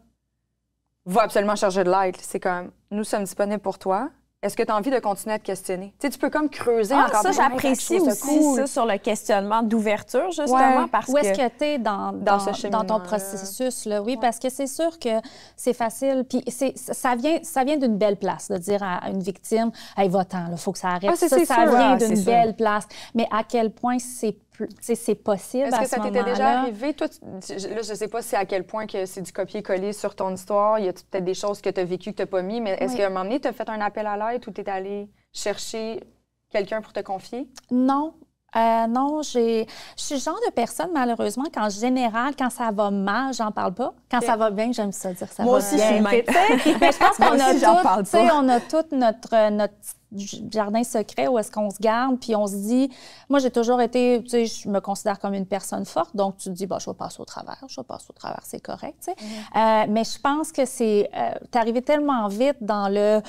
« Va absolument chercher de l'aide. » C'est comme « Nous sommes disponibles pour toi. Est-ce que tu as envie de continuer à te questionner? » Tu sais, tu peux comme creuser encore ça, plus. j'apprécie aussi ça sur le questionnement d'ouverture, justement, parce que... Où est-ce que tu es dans ton processus, là? Oui, parce que c'est sûr que c'est facile. Puis ça vient d'une belle place, de dire à une victime « Hey, va-t'en, il faut que ça arrête. » Ça vient d'une belle place. Mais à quel point c'est possible à ce moment-là. Est-ce que ça t'était déjà arrivé? Toi, là, je ne sais pas si à quel point que c'est du copier-coller sur ton histoire. Il y a peut-être des choses que tu as vécues que tu n'as pas mis, mais est-ce qu'à un moment donné, tu as fait un appel à l'aide ou tu es allé chercher quelqu'un pour te confier? Non. Non, je suis le genre de personne, malheureusement, qu'en général, quand ça va mal, j'en parle pas. Quand ça va bien, j'aime ça dire ça va bien. Moi aussi, je suis même. Mais je pense qu'on a tout notre jardin secret où est-ce qu'on se garde, puis on se dit... Moi, j'ai toujours été... Tu sais, je me considère comme une personne forte, donc tu te dis, bah, je vais passer au travers, c'est correct, tu sais. Mais je pense que c'est... t'es arrivé tellement vite dans le...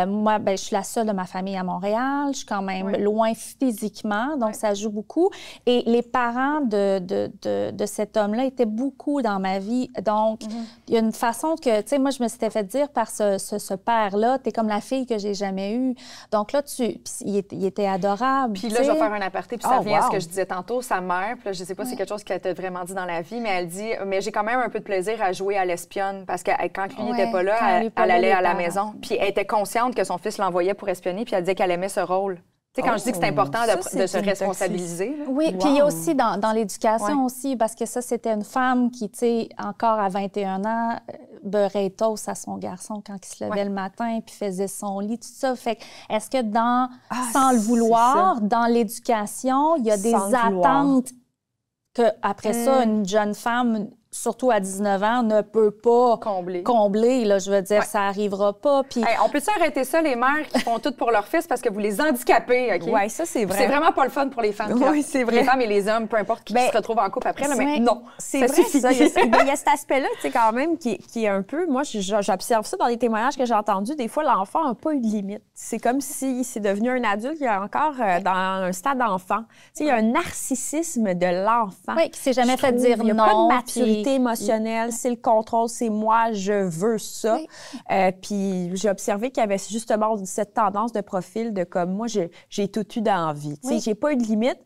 moi, ben, je suis la seule de ma famille à Montréal, je suis quand même loin physiquement, donc ça joue beaucoup. Et les parents de cet homme-là étaient beaucoup dans ma vie, donc il y a une façon que... Tu sais, moi, je me s'étais fait dire par ce père-là, t'es comme la fille que j'ai jamais eue. Donc là, il était adorable. Puis là, je vais faire un aparté, puis ça revient à ce que je disais tantôt. Sa mère, puis là, je sais pas si c'est quelque chose qu'elle t'a vraiment dit dans la vie, mais elle dit « Mais j'ai quand même un peu de plaisir à jouer à l'espionne, parce que quand lui n'était pas là, elle allait à la maison. Puis elle était consciente que son fils l'envoyait pour espionner, puis elle disait qu'elle aimait ce rôle. Tu sais, quand je dis que c'est important de se responsabiliser. Là. Oui, puis il y a aussi dans l'éducation aussi, parce que ça, c'était une femme qui, tu sais, encore à 21 ans, beurrait toast à son garçon quand il se levait le matin, puis faisait son lit, tout ça. Fait que, est-ce que sans le vouloir, dans l'éducation, il y a des attentes que après ça, une jeune femme... surtout à 19 ans, ne peut pas combler là, je veux dire, ça n'arrivera pas. Puis... on peut arrêter ça, les mères qui font tout pour leur fils parce que vous les handicapez, OK? Oui, ça, c'est vrai. C'est vraiment pas le fun pour les femmes. Oui, c'est vrai. Les femmes et les hommes, peu importe qui se retrouvent en couple après, là, mais non, c'est vrai, suffit. Il y a cet aspect-là, tu sais, quand même, qui est un peu... Moi, j'observe ça dans les témoignages que j'ai entendus. Des fois, l'enfant n'a pas eu de limite. C'est comme s'il s'est devenu un adulte qui est encore dans un stade d'enfant. Tu sais, il y a un narcissisme de l'enfant. Oui, qui s'est jamais fait dire non. Il n'y a pas de maturité sécurité émotionnelle, c'est le contrôle, c'est moi, je veux ça. Oui. Puis j'ai observé qu'il y avait justement cette tendance de profil de comme moi, j'ai tout eu d'envie. Tu sais, j'ai pas eu de limite.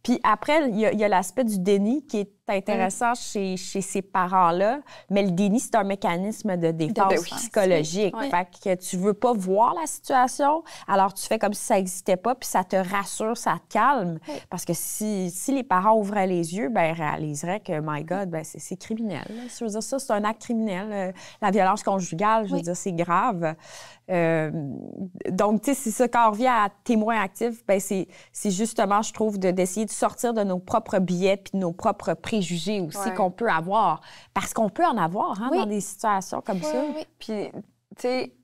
Puis après, il y a l'aspect du déni qui est intéressant chez ces parents-là, mais le déni, c'est un mécanisme de défense psychologique. Oui. Fait que tu veux pas voir la situation, alors tu fais comme si ça n'existait pas, puis ça te rassure, ça te calme. Oui. Parce que si les parents ouvraient les yeux, ben ils réaliseraient que, my God, ben c'est criminel. Je veux dire, ça, c'est un acte criminel. La violence conjugale, je veux dire, c'est grave. Donc, tu sais, c'est ça, quand on revient à témoin actif, ben c'est justement, je trouve, d'essayer de sortir de nos propres biais puis de nos propres préjugés aussi qu'on peut avoir. Parce qu'on peut en avoir dans des situations comme ça. Oui. Puis, tu sais,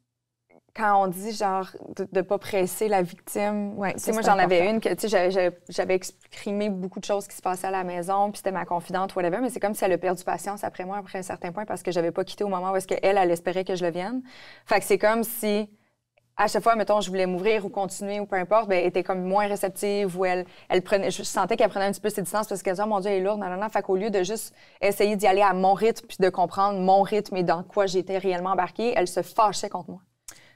quand on dit, genre, de ne pas presser la victime, tu sais, moi, j'en avais une que, tu sais, j'avais exprimé beaucoup de choses qui se passaient à la maison, puis c'était ma confidente, whatever, mais c'est comme si elle a perdu patience après moi, après un certain point, parce que j'avais pas quitté au moment où est-ce qu'elle, elle espérait que je le vienne. Fait que c'est comme si, à chaque fois, mettons, je voulais m'ouvrir ou continuer ou peu importe, bien, elle était comme moins réceptive ou elle prenait, je sentais qu'elle prenait un petit peu ses distances parce qu'elle disait, oh mon Dieu, elle est lourde, non. Fait qu'au lieu de juste essayer d'y aller à mon rythme puis de comprendre mon rythme et dans quoi j'étais réellement embarquée, elle se fâchait contre moi.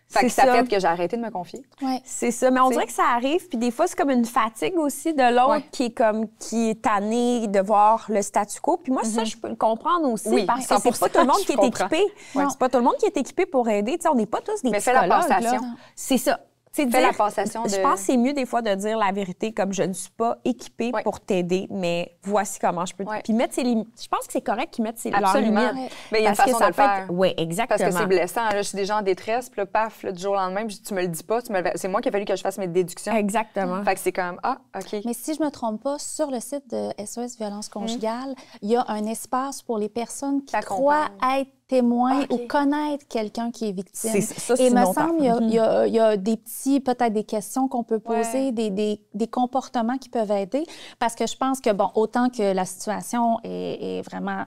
Fait que ça fait que j'ai arrêté de me confier. Oui. C'est ça. Mais on dirait que ça arrive, puis des fois, c'est comme une fatigue aussi de l'autre qui est tanné de voir le statu quo. Puis moi, ça, je peux le comprendre aussi, parce que c'est pas tout le monde qui est équipé. C'est pas tout le monde qui est équipé pour aider. T'sais, on n'est pas tous des psychologues. Mais fais la passation. C'est ça. La passation de... Je pense que c'est mieux des fois de dire la vérité comme je ne suis pas équipée pour t'aider, mais voici comment je peux... Puis mettre ses limites. Je pense que c'est correct qu'ils mettent leurs limites. Mais il y a une façon de le faire. Oui, exactement. Parce que c'est blessant. Là, je suis déjà en détresse, puis là, paf, là, du jour au lendemain, tu me le dis pas. C'est moi qui a fallu que je fasse mes déductions. Exactement. Fait que c'est comme, OK. Mais si je me trompe pas, sur le site de SOS Violence conjugale, il y a un espace pour les personnes qui croient être témoins ou connaître quelqu'un qui est victime. Et il me semble qu'il y a des petits, peut-être des questions qu'on peut poser, des comportements qui peuvent aider. Parce que je pense que, bon, autant que la situation est vraiment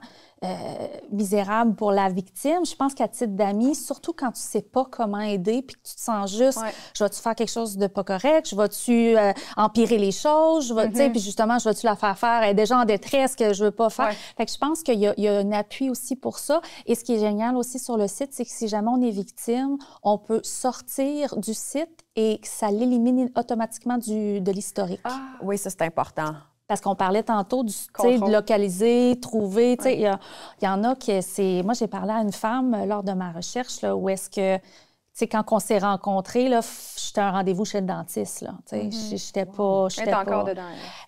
misérable pour la victime, je pense qu'à titre d'ami, surtout quand tu sais pas comment aider puis que tu te sens juste, je vais-tu faire quelque chose de pas correct, je vais-tu empirer les choses, tu sais, puis justement, je vais-tu la faire faire, elle est déjà en détresse que je veux pas faire. Fait que je pense qu'il y a un appui aussi pour ça. Et ce qui est génial aussi sur le site, c'est que si jamais on est victime, on peut sortir du site et que ça l'élimine automatiquement de l'historique. Oui, ça, c'est important. Parce qu'on parlait tantôt de localiser, trouver. Il y en a qui... Moi, j'ai parlé à une femme lors de ma recherche là, où est-ce que... quand on s'est rencontrés, j'étais à un rendez-vous chez le dentiste. J'étais pas... Elle est encore dedans.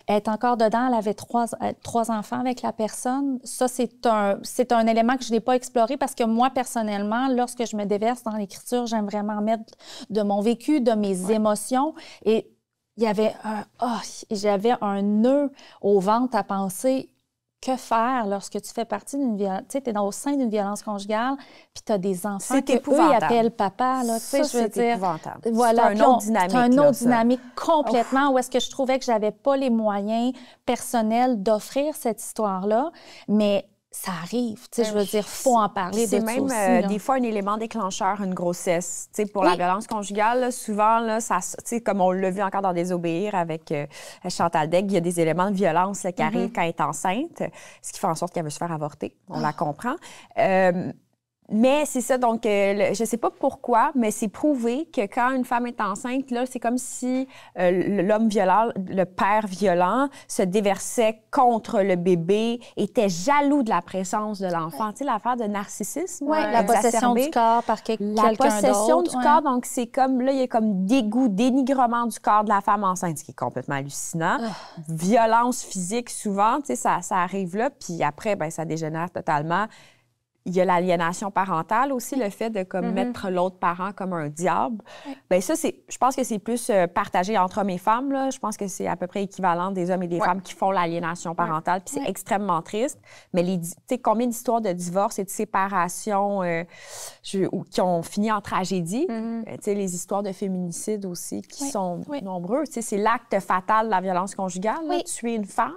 Elle est encore dedans. Elle avait trois enfants avec la personne. Ça, c'est un élément que je n'ai pas exploré parce que moi, personnellement, lorsque je me déverse dans l'écriture, j'aime vraiment mettre de mon vécu, de mes émotions. Et il y avait j'avais un nœud au ventre à penser que faire lorsque tu fais partie d'une violence. Tu sais, tu es au sein d'une violence conjugale, puis tu as des enfants qu'eux, ils appellent papa. Là, ça, je veux dire. Épouvantable. Voilà, c'est une autre dynamique. C'est une autre dynamique complètement où est-ce que je trouvais que j'avais pas les moyens personnels d'offrir cette histoire-là, mais ça arrive, tu sais, je veux dire, faut en parler de ça aussi. C'est même des fois un élément déclencheur, une grossesse. Tu sais, pour la violence conjugale, là, souvent, là, ça, tu sais, comme on l'a vu encore dans Désobéir avec Chantal Degg, il y a des éléments de violence là, qui arrivent quand elle est enceinte, ce qui fait en sorte qu'elle veut se faire avorter. On la comprend. Mais c'est ça, donc, je sais pas pourquoi, mais c'est prouvé que quand une femme est enceinte, là, c'est comme si l'homme violent, le père violent, se déversait contre le bébé, était jaloux de la présence de l'enfant. Tu sais, l'affaire de narcissisme. Oui, la possession du corps par quelqu'un d'autre. La possession du corps, donc c'est comme, là, il y a comme dégoût, dénigrement du corps de la femme enceinte, ce qui est complètement hallucinant. Violence physique, souvent, tu sais, ça arrive là, puis après, ben ça dégénère totalement. Il y a l'aliénation parentale aussi, le fait de comme, mettre l'autre parent comme un diable. Bien, ça, je pense que c'est plus partagé entre hommes et femmes. Là. Je pense que c'est à peu près équivalent des hommes et des femmes qui font l'aliénation parentale. Puis c'est extrêmement triste. Mais tu sais, combien d'histoires de divorce et de séparation qui ont fini en tragédie? Tu sais, les histoires de féminicide aussi qui sont nombreuses. Tu sais, c'est l'acte fatal de la violence conjugale, là, tuer une femme.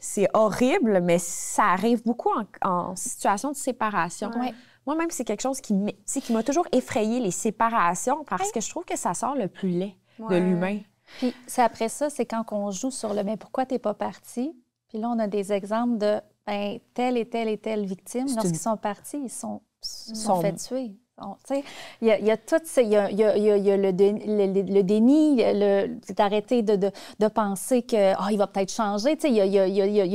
C'est horrible, mais ça arrive beaucoup en situation de séparation. Moi-même, c'est quelque chose qui m'a toujours effrayé, les séparations, parce que je trouve que ça sort le plus laid de l'humain. Puis c'est après ça, c'est quand on joue sur le « mais pourquoi t'es pas partie ?» Puis là, on a des exemples de ben, telle et telle et telle victime, lorsqu'ils sont partis, ils sont fait tuer. Il y a tout ça, il y a le déni, d'arrêter de penser qu'il va peut-être changer. Il y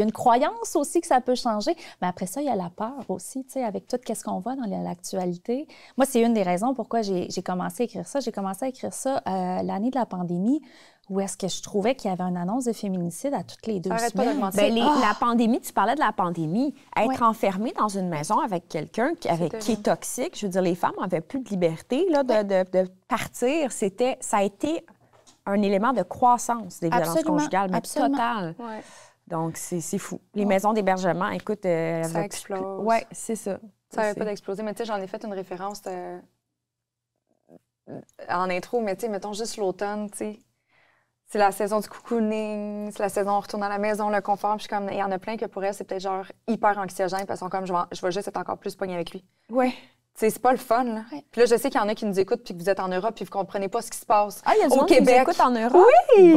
a une croyance aussi que ça peut changer. Mais après ça, il y a la peur aussi, avec tout ce qu'on voit dans l'actualité. Moi, c'est une des raisons pourquoi j'ai commencé à écrire ça. J'ai commencé à écrire ça l'année de la pandémie, où est-ce que je trouvais qu'il y avait une annonce de féminicide à toutes les 2 semaines. La pandémie, tu parlais de la pandémie. Être enfermée dans une maison avec quelqu'un qui est toxique, je veux dire, les femmes n'avaient plus de liberté là, de partir. Ça a été un élément de croissance des violences conjugales, mais totale. Ouais. Donc, c'est fou. Les maisons d'hébergement, écoute... ça explose. Oui, c'est ça. Ça n'avait pas d'exploser. Mais tu sais, j'en ai fait une référence en intro, mais tu sais, mettons juste l'automne, tu sais. C'est la saison du cocooning, c'est la saison où on retourne à la maison, le confort. Puis il y en a plein que pour elles, c'est peut-être genre hyper anxiogène parce qu'on comme je vais juste être encore plus pognée avec lui. Oui. C'est pas le fun, là. Ouais. Puis là, je sais qu'il y en a qui nous écoutent puis que vous êtes en Europe puis vous comprenez pas ce qui se passe. Ah, il y a du monde qui nous écoute en Europe? Oui!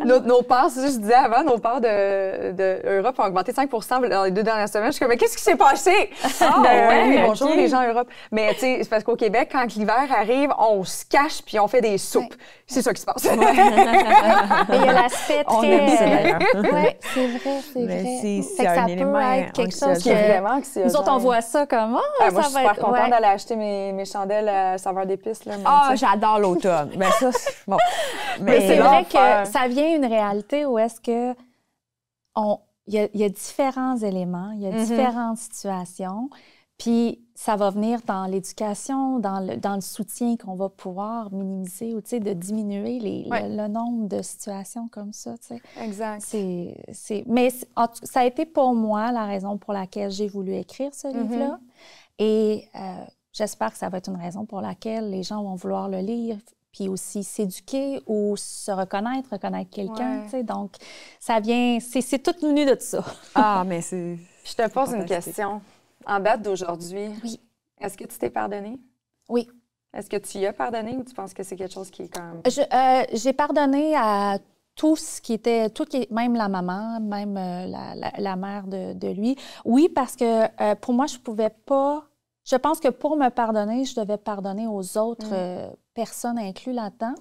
nos parts, c'est ça que je disais avant, nos parts d'Europe ont augmenté 5 dans les 2 dernières semaines. Je suis comme, mais qu'est-ce qui s'est passé? Bonjour les gens en Europe. Mais tu sais, c'est parce qu'au Québec, quand l'hiver arrive, on se cache puis on fait des soupes. Ouais. C'est ça qui se passe. Mais il y a l'aspect très... On aime ça, d'ailleurs. Oui, c'est vrai. C'est un élément être quelque chose qui est vraiment anxiogène. Nous autres, on voit ça comme, moi, je suis super contente d'aller acheter mes chandelles à saveur d'épices. J'adore l'automne. Mais ça, bon. Mais c'est vrai que ça vient une réalité où est-ce que il y a différents éléments, il y a différentes situations, puis ça va venir dans l'éducation, dans le soutien qu'on va pouvoir minimiser ou de diminuer le nombre de situations comme ça. T'sais. Exact. Mais ça a été pour moi la raison pour laquelle j'ai voulu écrire ce livre-là. Et j'espère que ça va être une raison pour laquelle les gens vont vouloir le lire, puis aussi s'éduquer ou se reconnaître quelqu'un. Ouais. Donc, ça vient... C'est tout venu de ça. Ah, mais c'est... Je te pose une question. En date d'aujourd'hui, est-ce que tu t'es pardonné? Oui. Est-ce que tu y as pardonné ou tu penses que c'est quelque chose qui est quand même... J'ai pardonné à tout ce qui était... même la maman, même la mère de lui. Oui, parce que pour moi, je pouvais pas... Je pense que pour me pardonner, je devais pardonner aux autres personnes incluses là-dedans.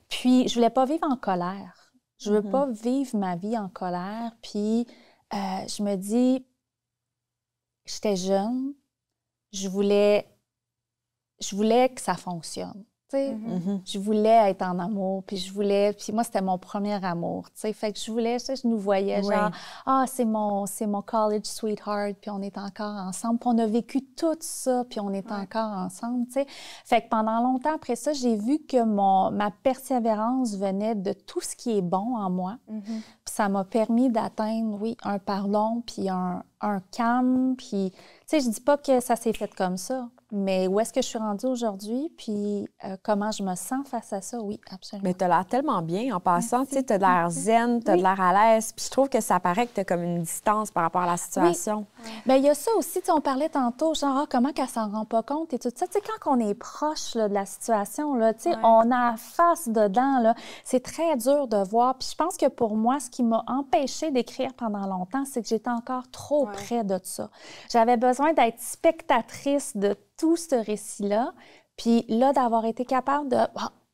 Puis, je voulais pas vivre en colère. Je veux pas vivre ma vie en colère. Puis, je me dis... J'étais jeune, je voulais que ça fonctionne. Je voulais être en amour, puis moi, c'était mon premier amour, fait que je nous voyais genre, c'est mon college sweetheart, puis on est encore ensemble, puis on a vécu tout ça, puis on est encore ensemble, Fait que pendant longtemps après ça, j'ai vu que ma persévérance venait de tout ce qui est bon en moi, puis ça m'a permis d'atteindre, un pardon, puis un calme, puis, je dis pas que ça s'est fait comme ça, mais où est-ce que je suis rendue aujourd'hui, puis comment je me sens face à ça, oui, absolument. Mais tu as l'air tellement bien en passant, tu as l'air zen, tu as l'air à l'aise, puis je trouve que ça paraît que tu as comme une distance par rapport à la situation. Oui. Bien, il y a ça aussi, on parlait tantôt, genre, comment qu'elle s'en rend pas compte et tout ça. Quand on est proche là, de la situation, là, on a la face dedans, là, c'est très dur de voir. Puis je pense que pour moi, ce qui m'a empêchée d'écrire pendant longtemps, c'est que j'étais encore trop près de ça. J'avais besoin d'être spectatrice de tout ce récit-là, puis là, d'avoir été capable de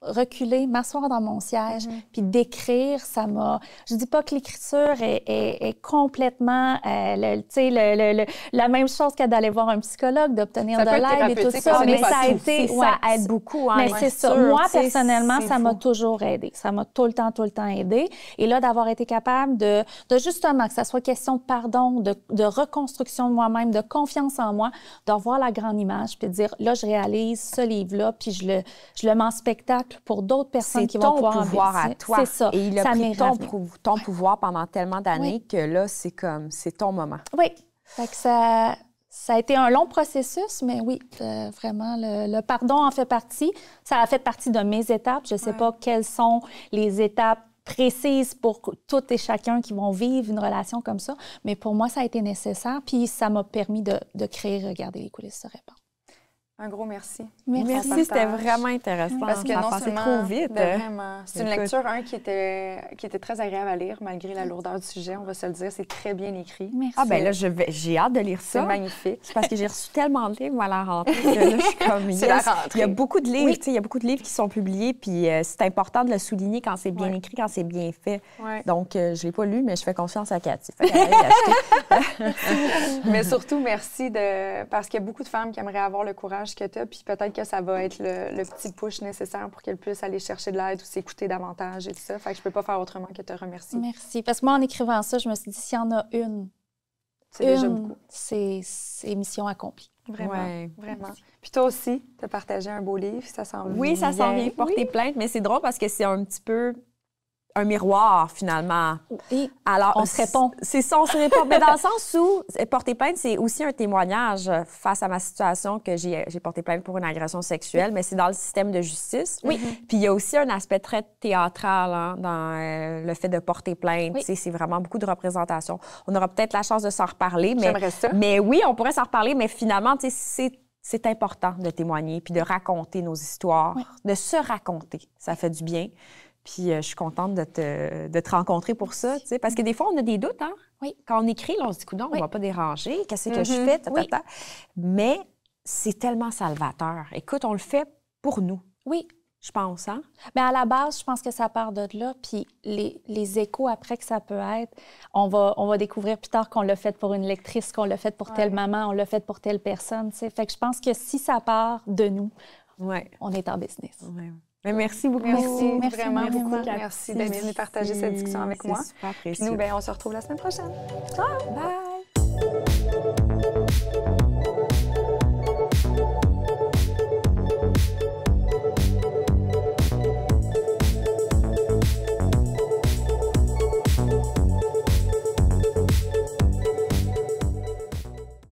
reculer, m'asseoir dans mon siège, puis d'écrire, ça m'a... Je dis pas que l'écriture est complètement la même chose que d'aller voir un psychologue, d'obtenir de l'aide et tout ça, mais ça a été... Ça aide beaucoup. Mais c'est ça. Moi, personnellement, ça m'a toujours aidé. Ça m'a tout le temps aidé. Et là, d'avoir été capable de justement, que ça soit question de pardon, de reconstruction de moi-même, de confiance en moi, de revoir la grande image, puis de dire, là, je réalise ce livre-là, puis je le mets en spectacle pour d'autres personnes qui vont pouvoir en bénéficier. C'est ton pouvoir à toi. C'est ça. Et il a pris ton pouvoir pendant tellement d'années que là, c'est ton moment. Oui. Fait que ça a été un long processus, mais oui, vraiment, le pardon en fait partie. Ça a fait partie de mes étapes. Je ne sais pas quelles sont les étapes précises pour toutes et chacun qui vont vivre une relation comme ça, mais pour moi, ça a été nécessaire, puis ça m'a permis de créer « Regarder les coulisses se répandent ». Un gros merci. Merci, c'était vraiment intéressant. Parce que ça non passait seulement, trop vite. Vraiment. C'est une lecture, qui était très agréable à lire, malgré la lourdeur du sujet, on va se le dire. C'est très bien écrit. Merci. Ah ben là, j'ai hâte de lire ça. C'est magnifique. C'est parce que j'ai reçu tellement de livres à la rentrée que là, je suis comme... C'est la rentrée. Il y a beaucoup de livres, il y a beaucoup de livres qui sont publiés, puis c'est important de le souligner quand c'est bien écrit, quand c'est bien fait. Ouais. Donc, je ne l'ai pas lu, mais je fais confiance à Cathy. Mais surtout, merci parce qu'il y a beaucoup de femmes qui aimeraient avoir le courage que tu as, puis peut-être que ça va être le petit push nécessaire pour qu'elles puissent aller chercher de l'aide ou s'écouter davantage et tout ça. Fait que je peux pas faire autrement que te remercier. Merci. Parce que moi, en écrivant ça, je me suis dit, s'il y en a une, c'est déjà beaucoup. C'est mission accomplie. Vraiment, vraiment. Merci. Puis toi aussi, tu as partagé un beau livre, ça s'en vient. Oui, ça s'en vient porter plainte, mais c'est drôle parce que c'est un petit peu un miroir, finalement. Et alors, on se répond. C'est ça, on se répond. Mais dans le sens où porter plainte, c'est aussi un témoignage face à ma situation que j'ai porté plainte pour une agression sexuelle, mais c'est dans le système de justice. Oui. Puis il y a aussi un aspect très théâtral dans le fait de porter plainte. Oui. C'est vraiment beaucoup de représentation. On aura peut-être la chance de s'en reparler. J'aimerais ça. Mais oui, on pourrait s'en reparler, mais finalement, c'est important de témoigner puis de raconter nos histoires, de se raconter. Ça fait du bien. Puis je suis contente de te rencontrer pour ça, tu sais, parce que des fois, on a des doutes, hein? Oui. Quand on écrit, là, on se dit, coudonc, on ne va pas déranger, qu'est-ce que je fais? Mais c'est tellement salvateur. Écoute, on le fait pour nous. Oui. Je pense, hein? Mais à la base, je pense que ça part de là. Puis les échos après que ça peut être, on va découvrir plus tard qu'on l'a fait pour une lectrice, qu'on l'a fait pour telle maman, on l'a fait pour telle personne, tu sais. Fait que je pense que si ça part de nous, on est en business. Ouais. Mais merci beaucoup. Merci vraiment merci, beaucoup. Cathy. Merci d'être venue partager cette discussion avec moi. C'est super précieux. Puis nous, on se retrouve la semaine prochaine. Bye!